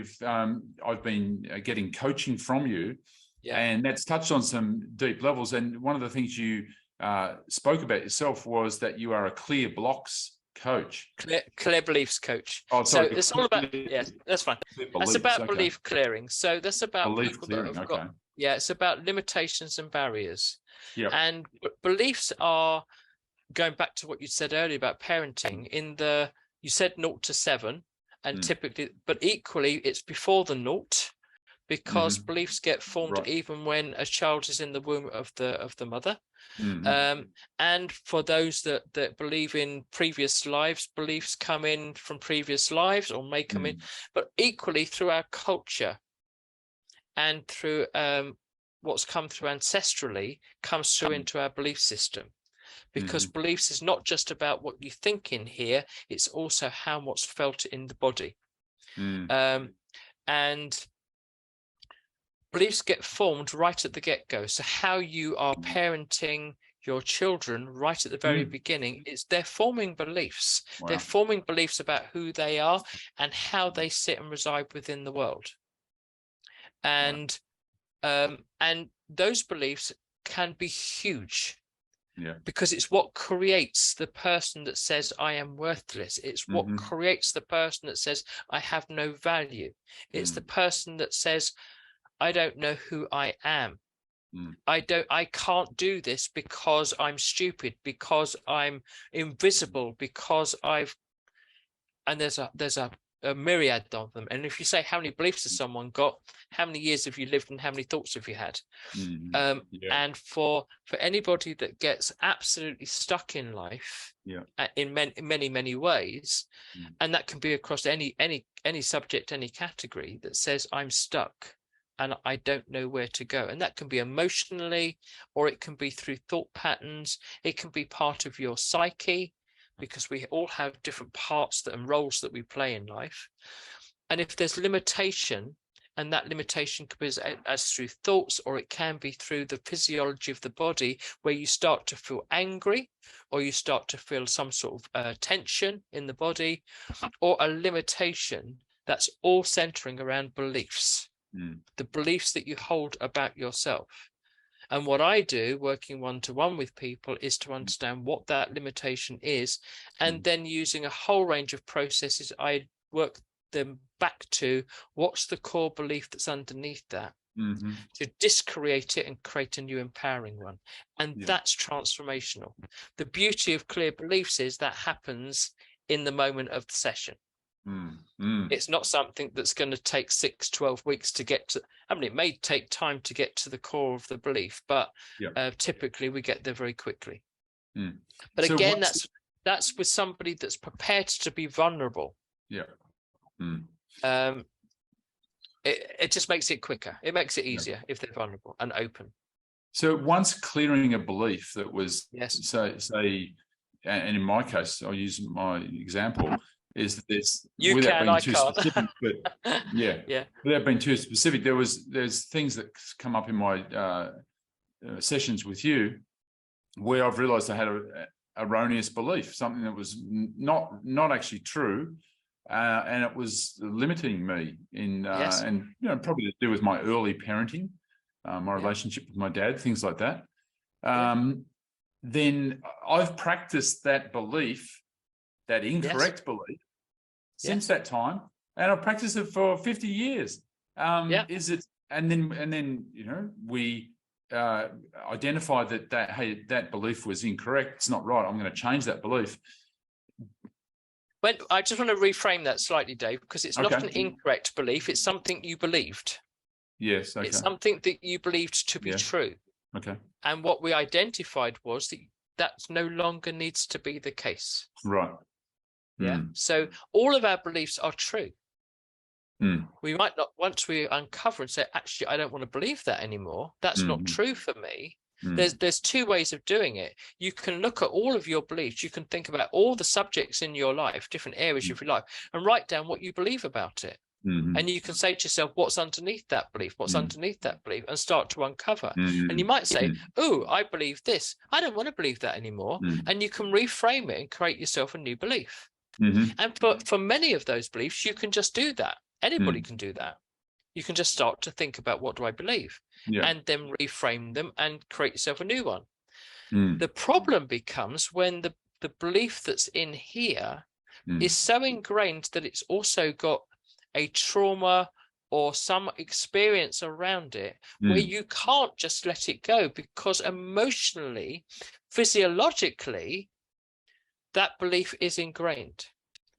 I've been getting coaching from you. Yeah. And that's touched on some deep levels. And one of the things you spoke about yourself was that you are a clear blocks coach. Clear beliefs coach. Oh, sorry. So it's all about, that's fine. That's about belief clearing. So that's about belief people clearing, that have got, it's about limitations and barriers. Yeah. And beliefs are, going back to what you said earlier about parenting, you said 0 to 7, and typically, but equally it's before the 0. Because beliefs get formed even when a child is in the womb of the mother. And for those that believe in previous lives, beliefs come in from previous lives or may come in, but equally through our culture and through what's come through ancestrally comes through into our belief system. Because beliefs is not just about what you think in here, it's also how what's felt in the body. And beliefs get formed right at the get-go. So how you are parenting your children right at the very beginning, they're forming beliefs. Wow. They're forming beliefs about who they are and how they sit and reside within the world. And those beliefs can be huge. Yeah. Because it's what creates the person that says I am worthless. It's what creates the person that says I have no value. It's the person that says I don't know who I am. I can't do this because I'm stupid, because I'm invisible, because and there's a myriad of them. And if you say how many beliefs has someone got, how many years have you lived and how many thoughts have you had? And for anybody that gets absolutely stuck in life, in many ways, and that can be across any subject, any category, that says I'm stuck and I don't know where to go. And that can be emotionally, or it can be through thought patterns. It can be part of your psyche, because we all have different parts and roles that we play in life. And if there's limitation, and that limitation could be as through thoughts, or it can be through the physiology of the body, where you start to feel angry, or you start to feel some sort of tension in the body, or a limitation, that's all centering around beliefs. The beliefs that you hold about yourself. And what I do, working one-to-one with people, is to understand what that limitation is, and then using a whole range of processes, I work them back to what's the core belief that's underneath that, to discreate it and create a new empowering one. And that's transformational. The beauty of clear beliefs is that happens in the moment of the session. It's not something that's going to take 6-12 weeks to get to. I mean, it may take time to get to the core of the belief, but typically we get there very quickly. But so again, that's with somebody that's prepared to be vulnerable. It just makes it quicker. It makes it easier if they're vulnerable and open. So once clearing a belief that was, say, and in my case, I'll use my example, is that there's, without being too specific, but without being too specific, there's things that come up in my sessions with you where I've realized I had a erroneous belief, something that was not actually true, and it was limiting me in and probably to do with my early parenting, my relationship with my dad, things like that. Then I've practiced that belief, that incorrect belief, since that time, and I've practiced it for 50 years. Is it? And then we identify that hey, that belief was incorrect. It's not right. I'm going to change that belief. But I just want to reframe that slightly, Dave, because it's not an incorrect belief. It's something you believed. Yes. Okay. It's something that you believed to be true. Okay. And what we identified was that no longer needs to be the case. Right. Yeah. So all of our beliefs are true. We might not, once we uncover and say, actually, I don't want to believe that anymore. That's not true for me. There's two ways of doing it. You can look at all of your beliefs. You can think about all the subjects in your life, different areas of your life, and write down what you believe about it. And you can say to yourself, what's underneath that belief? What's underneath that belief? And start to uncover. And you might say, oh, I believe this. I don't want to believe that anymore. And you can reframe it and create yourself a new belief. And for many of those beliefs, you can just do that. Anybody can do that. You can just start to think about, what do I believe? And then reframe them and create yourself a new one. The problem becomes when the belief that's in here is so ingrained that it's also got a trauma or some experience around it where you can't just let it go, because emotionally, physiologically, that belief is ingrained.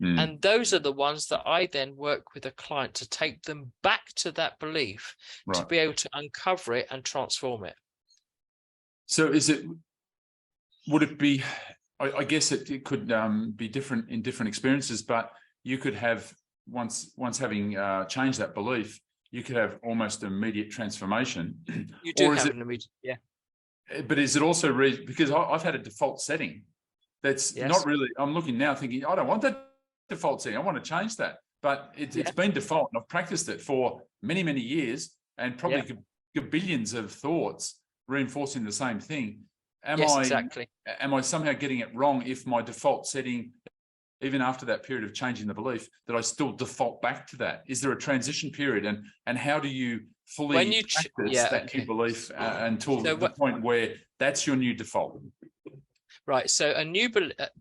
And those are the ones that I then work with a client to take them back to that belief, to be able to uncover it and transform it. So would it be, I guess it could be different in different experiences, but you could have, once having changed that belief, you could have almost immediate transformation. You do have an immediate, yeah. But is it also, because I've had a default setting that's not really, I'm looking now thinking, I don't want that default setting, I want to change that. But it's been default, and I've practiced it for many, many years, and probably billions of thoughts reinforcing the same thing. Am I somehow getting it wrong if my default setting, even after that period of changing the belief, that I still default back to that? Is there a transition period, and how do you fully practice that new belief until the point where that's your new default? Right. So a new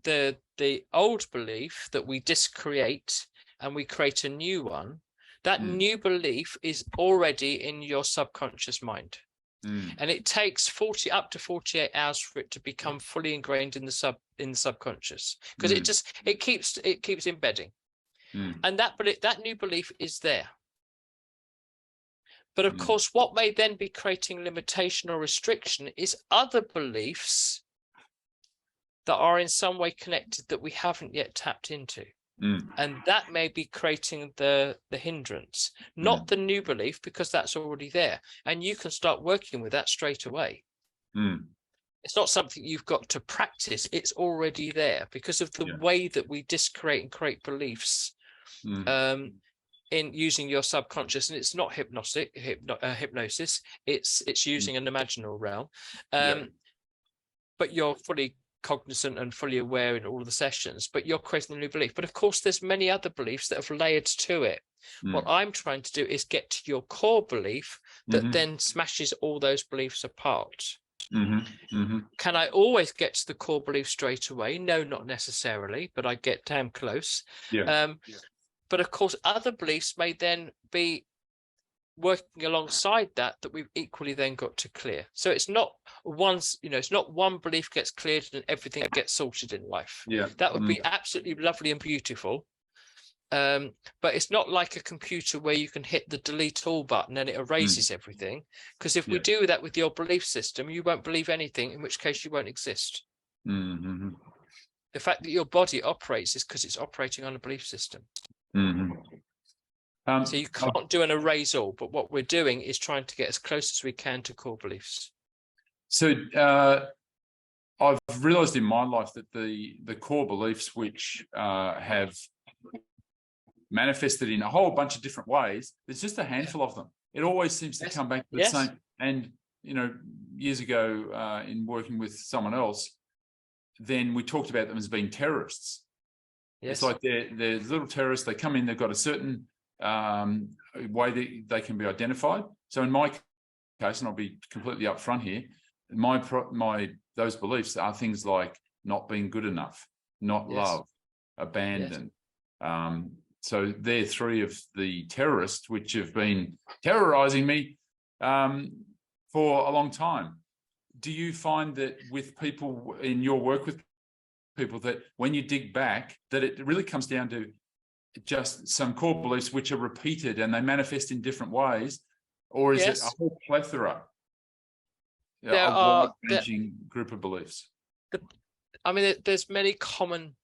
the old belief that we discreate and we create a new one, that new belief is already in your subconscious mind. And it takes up to 48 hours for it to become fully ingrained in the subconscious, because it keeps embedding. And that new belief is there. But of course, what may then be creating limitation or restriction is other beliefs that are in some way connected that we haven't yet tapped into. And that may be creating the hindrance, not the new belief, because that's already there. And you can start working with that straight away. It's not something you've got to practice. It's already there because of the way that we discreate and create beliefs in using your subconscious. And it's not hypnosis. It's using an imaginal realm. But you're fully cognizant and fully aware in all of the sessions, but you're creating a new belief. But of course, there's many other beliefs that have layered to it. What I'm trying to do is get to your core belief that then smashes all those beliefs apart. Can I always get to the core belief straight away? No, not necessarily, but I get damn close. But of course, other beliefs may then be working alongside that we've equally then got to clear. So it's not it's not one belief gets cleared and everything gets sorted in life. That would be absolutely lovely and beautiful. But it's not like a computer where you can hit the delete all button and it erases everything. Because if we do that with your belief system, you won't believe anything, in which case you won't exist. The fact that your body operates is because it's operating on a belief system. So you can't do an erase all, but what we're doing is trying to get as close as we can to core beliefs. So I've realized in my life that the core beliefs which have manifested in a whole bunch of different ways, there's just a handful of them. It always seems to come back to the same. And, years ago in working with someone else, then we talked about them as being terrorists. It's like they're little terrorists. They come in, they've got a certain way that they can be identified. So in my case, and I'll be completely upfront here, those beliefs are things like not being good enough, not loved, abandoned. So they're three of the terrorists which have been terrorizing me for a long time. Do you find that with people in your work with people, that when you dig back, that it really comes down to just some core beliefs which are repeated and they manifest in different ways, or is it a whole plethora of a wide-ranging group of beliefs? There's many common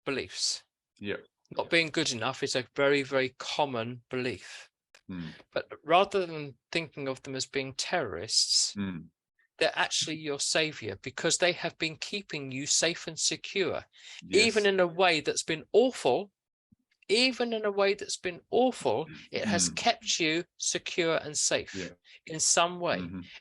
beliefs. Yeah. Not being good enough is a very, very common belief. Mm. But rather than thinking of them as being terrorists, Mm. they're actually your savior, because they have been keeping you safe and secure, Yes. even in a way that's been awful. Even in a way that's been awful, it has kept you secure and safe in some way.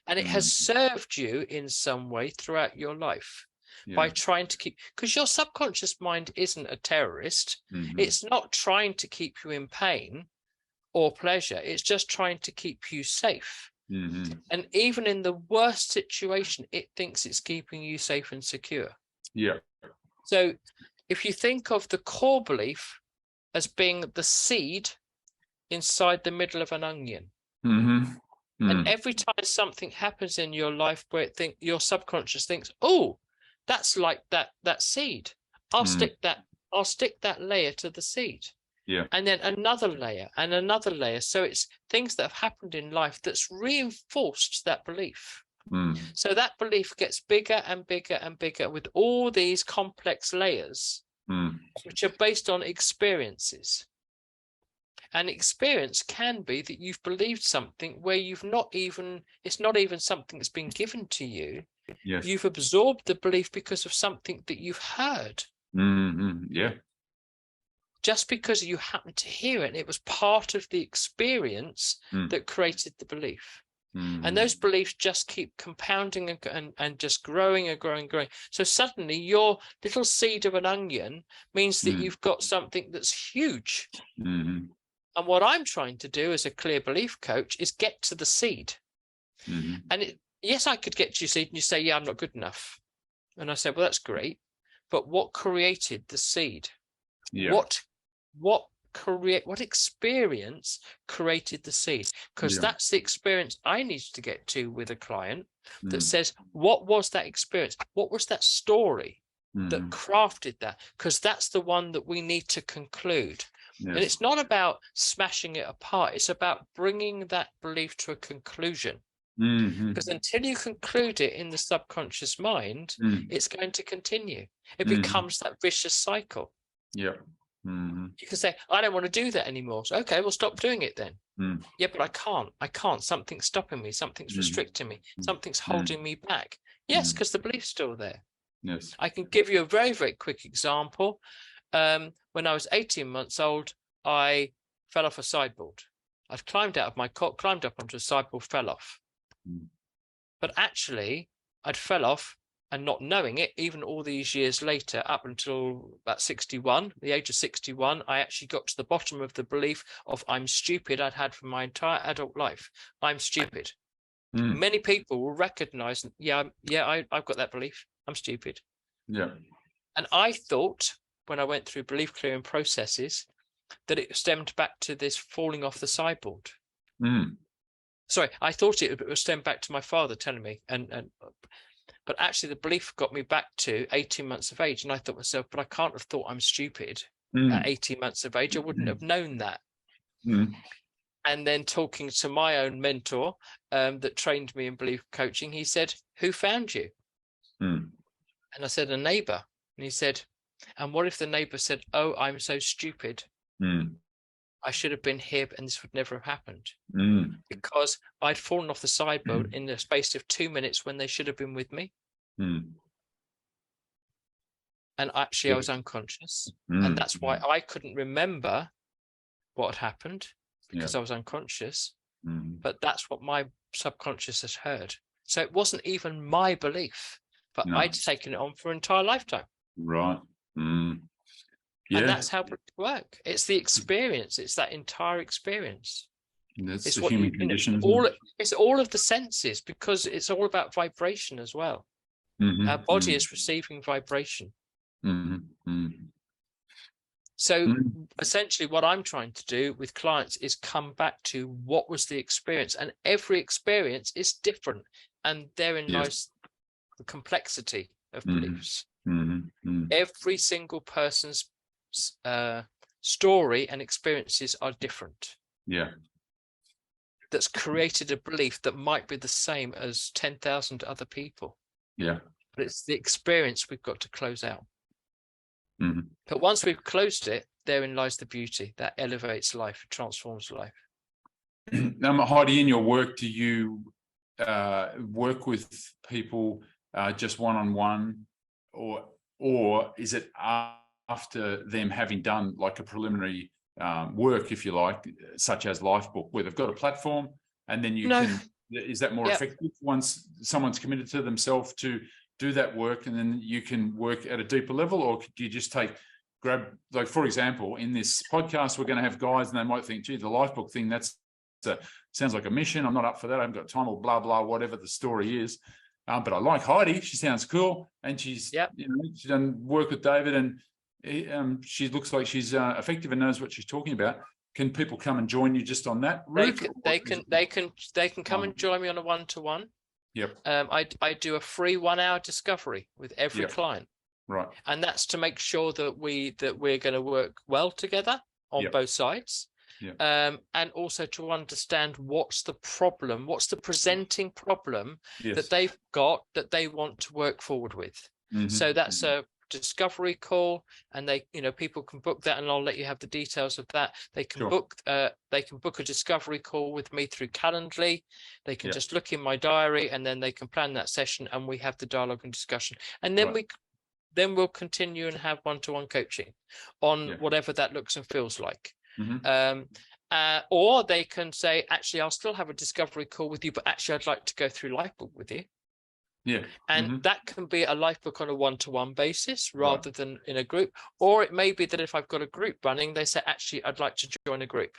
And it has served you in some way throughout your life by trying to keep, because your subconscious mind isn't a terrorist. It's not trying to keep you in pain or pleasure. It's just trying to keep you safe. And even in the worst situation, it thinks it's keeping you safe and secure. Yeah. So if you think of the core belief as being the seed inside the middle of an onion. And every time something happens in your life where your subconscious thinks, oh, that's like that seed. I'll stick that layer to the seed. Yeah. And then another layer and another layer. So it's things that have happened in life that's reinforced that belief. So that belief gets bigger and bigger and bigger with all these complex layers, which are based on experiences. And experience can be that you've believed something where it's not even something that's been given to you. Yes. You've absorbed the belief because of something that you've heard. Yeah. Just because you happened to hear it, and it was part of the experience that created the belief. And those beliefs just keep compounding and just growing and growing and growing. So suddenly your little seed of an onion means that you've got something that's huge. And what I'm trying to do as a clear belief coach is get to the seed. And yes, I could get to your seed and you say, yeah, I'm not good enough. And I said, well, that's great. But what created the seed? Yeah. What experience created the seed? Because that's the experience I need to get to with a client that says, what was that experience? What was that story that crafted that? Because that's the one that we need to conclude. Yes. And it's not about smashing it apart. It's about bringing that belief to a conclusion. Because until you conclude it in the subconscious mind, it's going to continue. It becomes that vicious cycle. Yeah. You can say, I don't want to do that anymore. So, okay, well, stop doing it then. Yeah, but I can't. Something's stopping me. Something's restricting me. Something's holding me back. Yes, because the belief's still there. Yes. I can give you a very, very quick example. When I was 18 months old, I fell off a sideboard. I'd climbed out of my cot, climbed up onto a sideboard, fell off. But actually, I'd fell off and not knowing it, even all these years later, up until about 61, the age of 61, I actually got to the bottom of the belief of I'm stupid I'd had for my entire adult life. I'm stupid. Many people will recognize, I've got that belief. I'm stupid. Yeah. And I thought, when I went through belief clearing processes, that it stemmed back to this falling off the sideboard. Sorry, I thought it was stemmed back to my father telling me, but actually the belief got me back to 18 months of age. And I thought to myself, but I can't have thought I'm stupid at 18 months of age. I wouldn't have known that. And then talking to my own mentor that trained me in belief coaching, he said, who found you? And I said, a neighbor. And he said, and what if the neighbor said, oh, I'm so stupid. I should have been here and this would never have happened. Because I'd fallen off the sideboard in the space of 2 minutes when they should have been with me. And actually I was unconscious. And that's why I couldn't remember what had happened, because I was unconscious. But that's what my subconscious has heard. So it wasn't even my belief, but I'd taken it on for an entire lifetime. Right. Yeah. And that's how it works. It's the experience. It's that entire experience. That's it's the human condition. It's all of the senses, because it's all about vibration as well. Our body is receiving vibration. So essentially what I'm trying to do with clients is come back to what was the experience, and every experience is different, and therein lies the complexity of beliefs. Every single person's story and experiences are different. That's created a belief that might be the same as 10,000 other people. But it's the experience we've got to close out. But once we've closed it, therein lies the beauty that elevates life, transforms life. Heidi, in your work, do you work with people just one-on-one, or is it after them having done like a preliminary work, if you like, such as Lifebook, where they've got a platform and then you can, is that more effective once someone's committed to themselves to do that work, and then you can work at a deeper level? Or do you just grab, like, for example, in this podcast, we're going to have guys and they might think, gee, the Lifebook thing, sounds like a mission. I'm not up for that. I haven't got time, or blah, blah, whatever the story is. But I like Heidi. She sounds cool. And she's done work with David, and she looks like she's effective and knows what she's talking about. Can people come and join you just on that route? They can come and join me on a one-to-one. Yep. I do a free 1 hour discovery with every client. Right. And that's to make sure that we're going to work well together on both sides. Yeah. And also to understand what's the problem, what's the presenting problem that they've got that they want to work forward with. So that's a discovery call, and people can book that, and I'll let you have the details of that. They can book a discovery call with me through Calendly. They can just look in my diary, and then they can plan that session, and we have the dialogue and discussion, and then we'll continue and have one-to-one coaching on whatever that looks and feels like. Or they can say, actually, I'll still have a discovery call with you, but actually I'd like to go through Lifebook with you. Yeah. And that can be a Lifebook on a one-to-one basis rather than in a group. Or it may be that if I've got a group running, they say, actually, I'd like to join a group.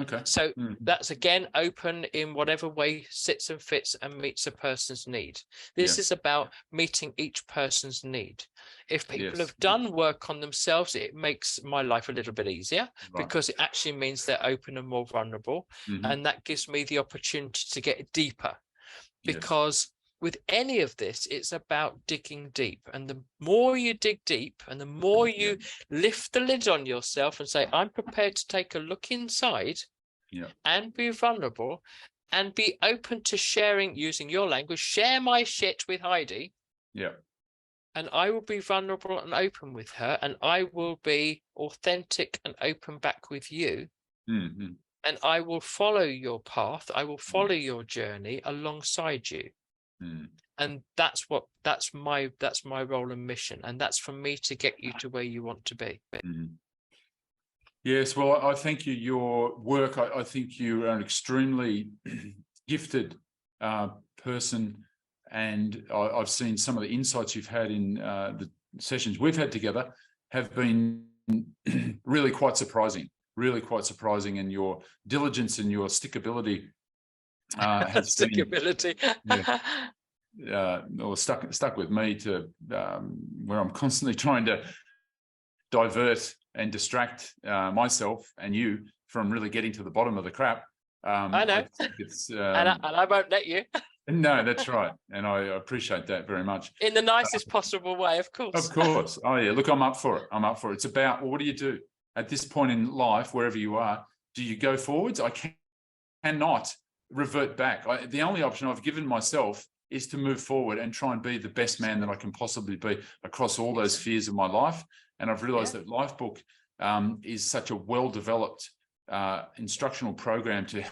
Okay. So that's, again, open in whatever way sits and fits and meets a person's need. This is about meeting each person's need. If people have done work on themselves, it makes my life a little bit easier because it actually means they're open and more vulnerable. And that gives me the opportunity to get deeper, because with any of this, it's about digging deep. And the more you dig deep and the more you lift the lid on yourself and say, I'm prepared to take a look inside and be vulnerable and be open to sharing, using your language, share my shit with Heidi. Yeah. And I will be vulnerable and open with her, and I will be authentic and open back with you. And I will follow your path. I will follow your journey alongside you. And that's my role and mission, and that's for me to get you to where you want to be. Yes, well, I thank you. Your work, I think you're an extremely gifted person, and I've seen some of the insights you've had in the sessions we've had together have been really quite surprising, and your diligence and your stickability has stickability or stuck with me to where I'm constantly trying to divert and distract myself and you from really getting to the bottom of the crap. I know. And I won't let you. No, that's right, and I appreciate that very much. In the nicest possible way, of course. Of course. Oh yeah, look, I'm up for it. It's about, well, what do you do at this point in life, wherever you are? Do you go forwards? I cannot revert back. The only option I've given myself is to move forward and try and be the best man that I can possibly be across all those spheres of my life. And I've realized that Lifebook is such a well-developed instructional program to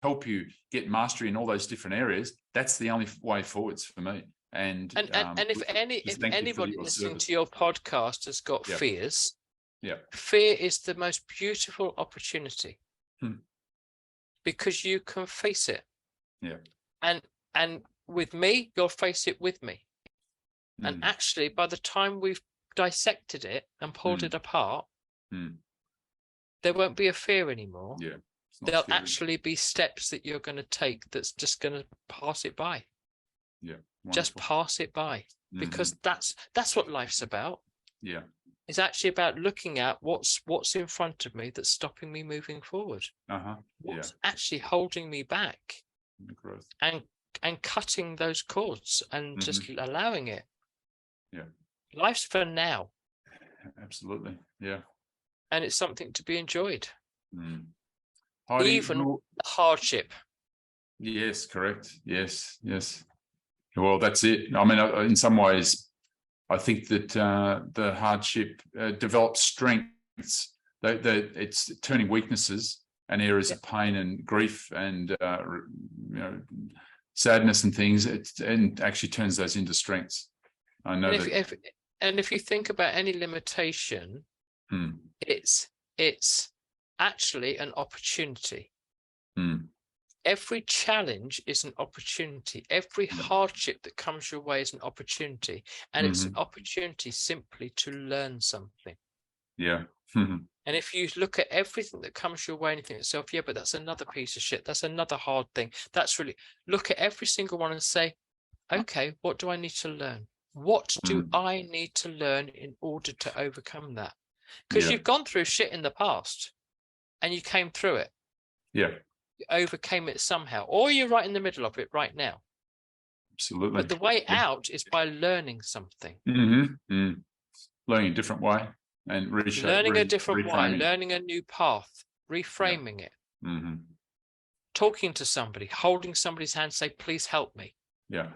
help you get mastery in all those different areas. That's the only way forwards for me. And if anybody listening to your podcast has got fears, fear is the most beautiful opportunity. Because you can face it. And with me, you'll face it with me. And actually, by the time we've dissected it and pulled it apart, there won't be a fear anymore. There'll actually be steps that you're going to take that's just going to pass it by. Just pass it by. Because that's what life's about. It's actually about looking at what's in front of me that's stopping me moving forward. What's actually holding me back, and cutting those cords and just allowing it. Life's for now. Absolutely. And it's something to be enjoyed. Heidi, even the hardship. Yes, correct. Yes. Well, that's it. I mean, in some ways, I think that the hardship develops strengths. It's turning weaknesses and areas of pain and grief and sadness and things, and actually turns those into strengths. I know if you think about any limitation, it's actually an opportunity. Every challenge is an opportunity. Every hardship that comes your way is an opportunity, and it's an opportunity simply to learn something. Yeah. And if you look at everything that comes your way and you think to yourself, yeah, but that's another piece of shit, that's another hard thing, that's really, look at every single one and say, okay, what do I need to learn? What do I need to learn in order to overcome that? Because you've gone through shit in the past and you came through it. Yeah. You overcame it somehow, or you're right in the middle of it right now. Absolutely. But the way out is by learning something. Learning a different way and learning a different way, reframing. Learning a new path, reframing it. Talking to somebody, holding somebody's hand, say, please help me. Yeah.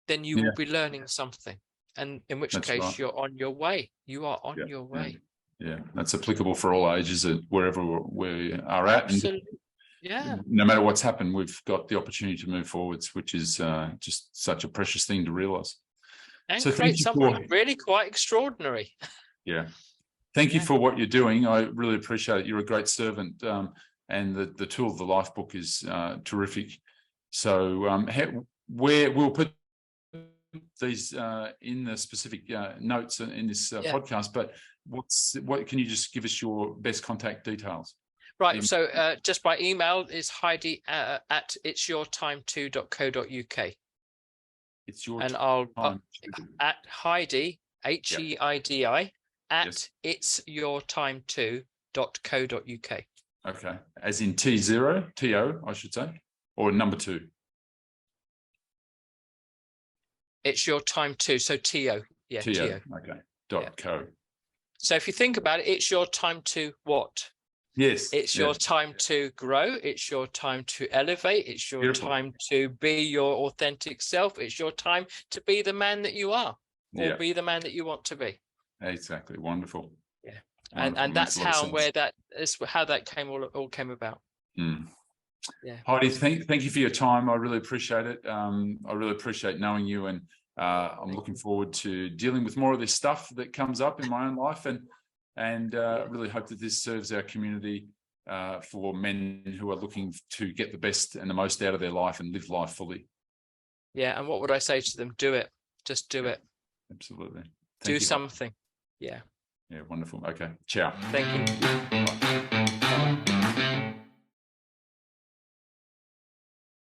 Then you will be learning something. And in which case you're on your way. You are on your way. Yeah, that's applicable for all ages wherever we are at. Absolutely. And no matter what's happened, we've got the opportunity to move forwards, which is just such a precious thing to realize. And so create something really quite extraordinary. Yeah. Thank you for what you're doing. I really appreciate it. You're a great servant. And the tool of the Lifebook is terrific. So where we'll put these in the specific notes in this podcast, but what can you just give us your best contact details? Right. So just by email is Heidi at itsyourtime2.co.uk. It's your and time. I'll at Heidi HEIDI at itsyourtime2.co.uk. Okay, as in T0, I should say, or number 2. It's your time too. So TO. Yeah, TO. Okay. .co. So if you think about it, it's your time to what? Yes. It's your time to grow. It's your time to elevate. It's your time to be your authentic self. It's your time to be the man that you are, or be the man that you want to be. Exactly. Wonderful. Yeah. Wonderful. And that's how that all came about. Yeah. Heidi, thank you for your time. I really appreciate it. I really appreciate knowing you, and I'm looking forward to dealing with more of this stuff that comes up in my own life, and really hope that this serves our community for men who are looking to get the best and the most out of their life and live life fully. Yeah. And what would I say to them? Do it. Just do it. Absolutely. Do something. Yeah. Yeah. Wonderful. Okay. Ciao. Thank you. Bye.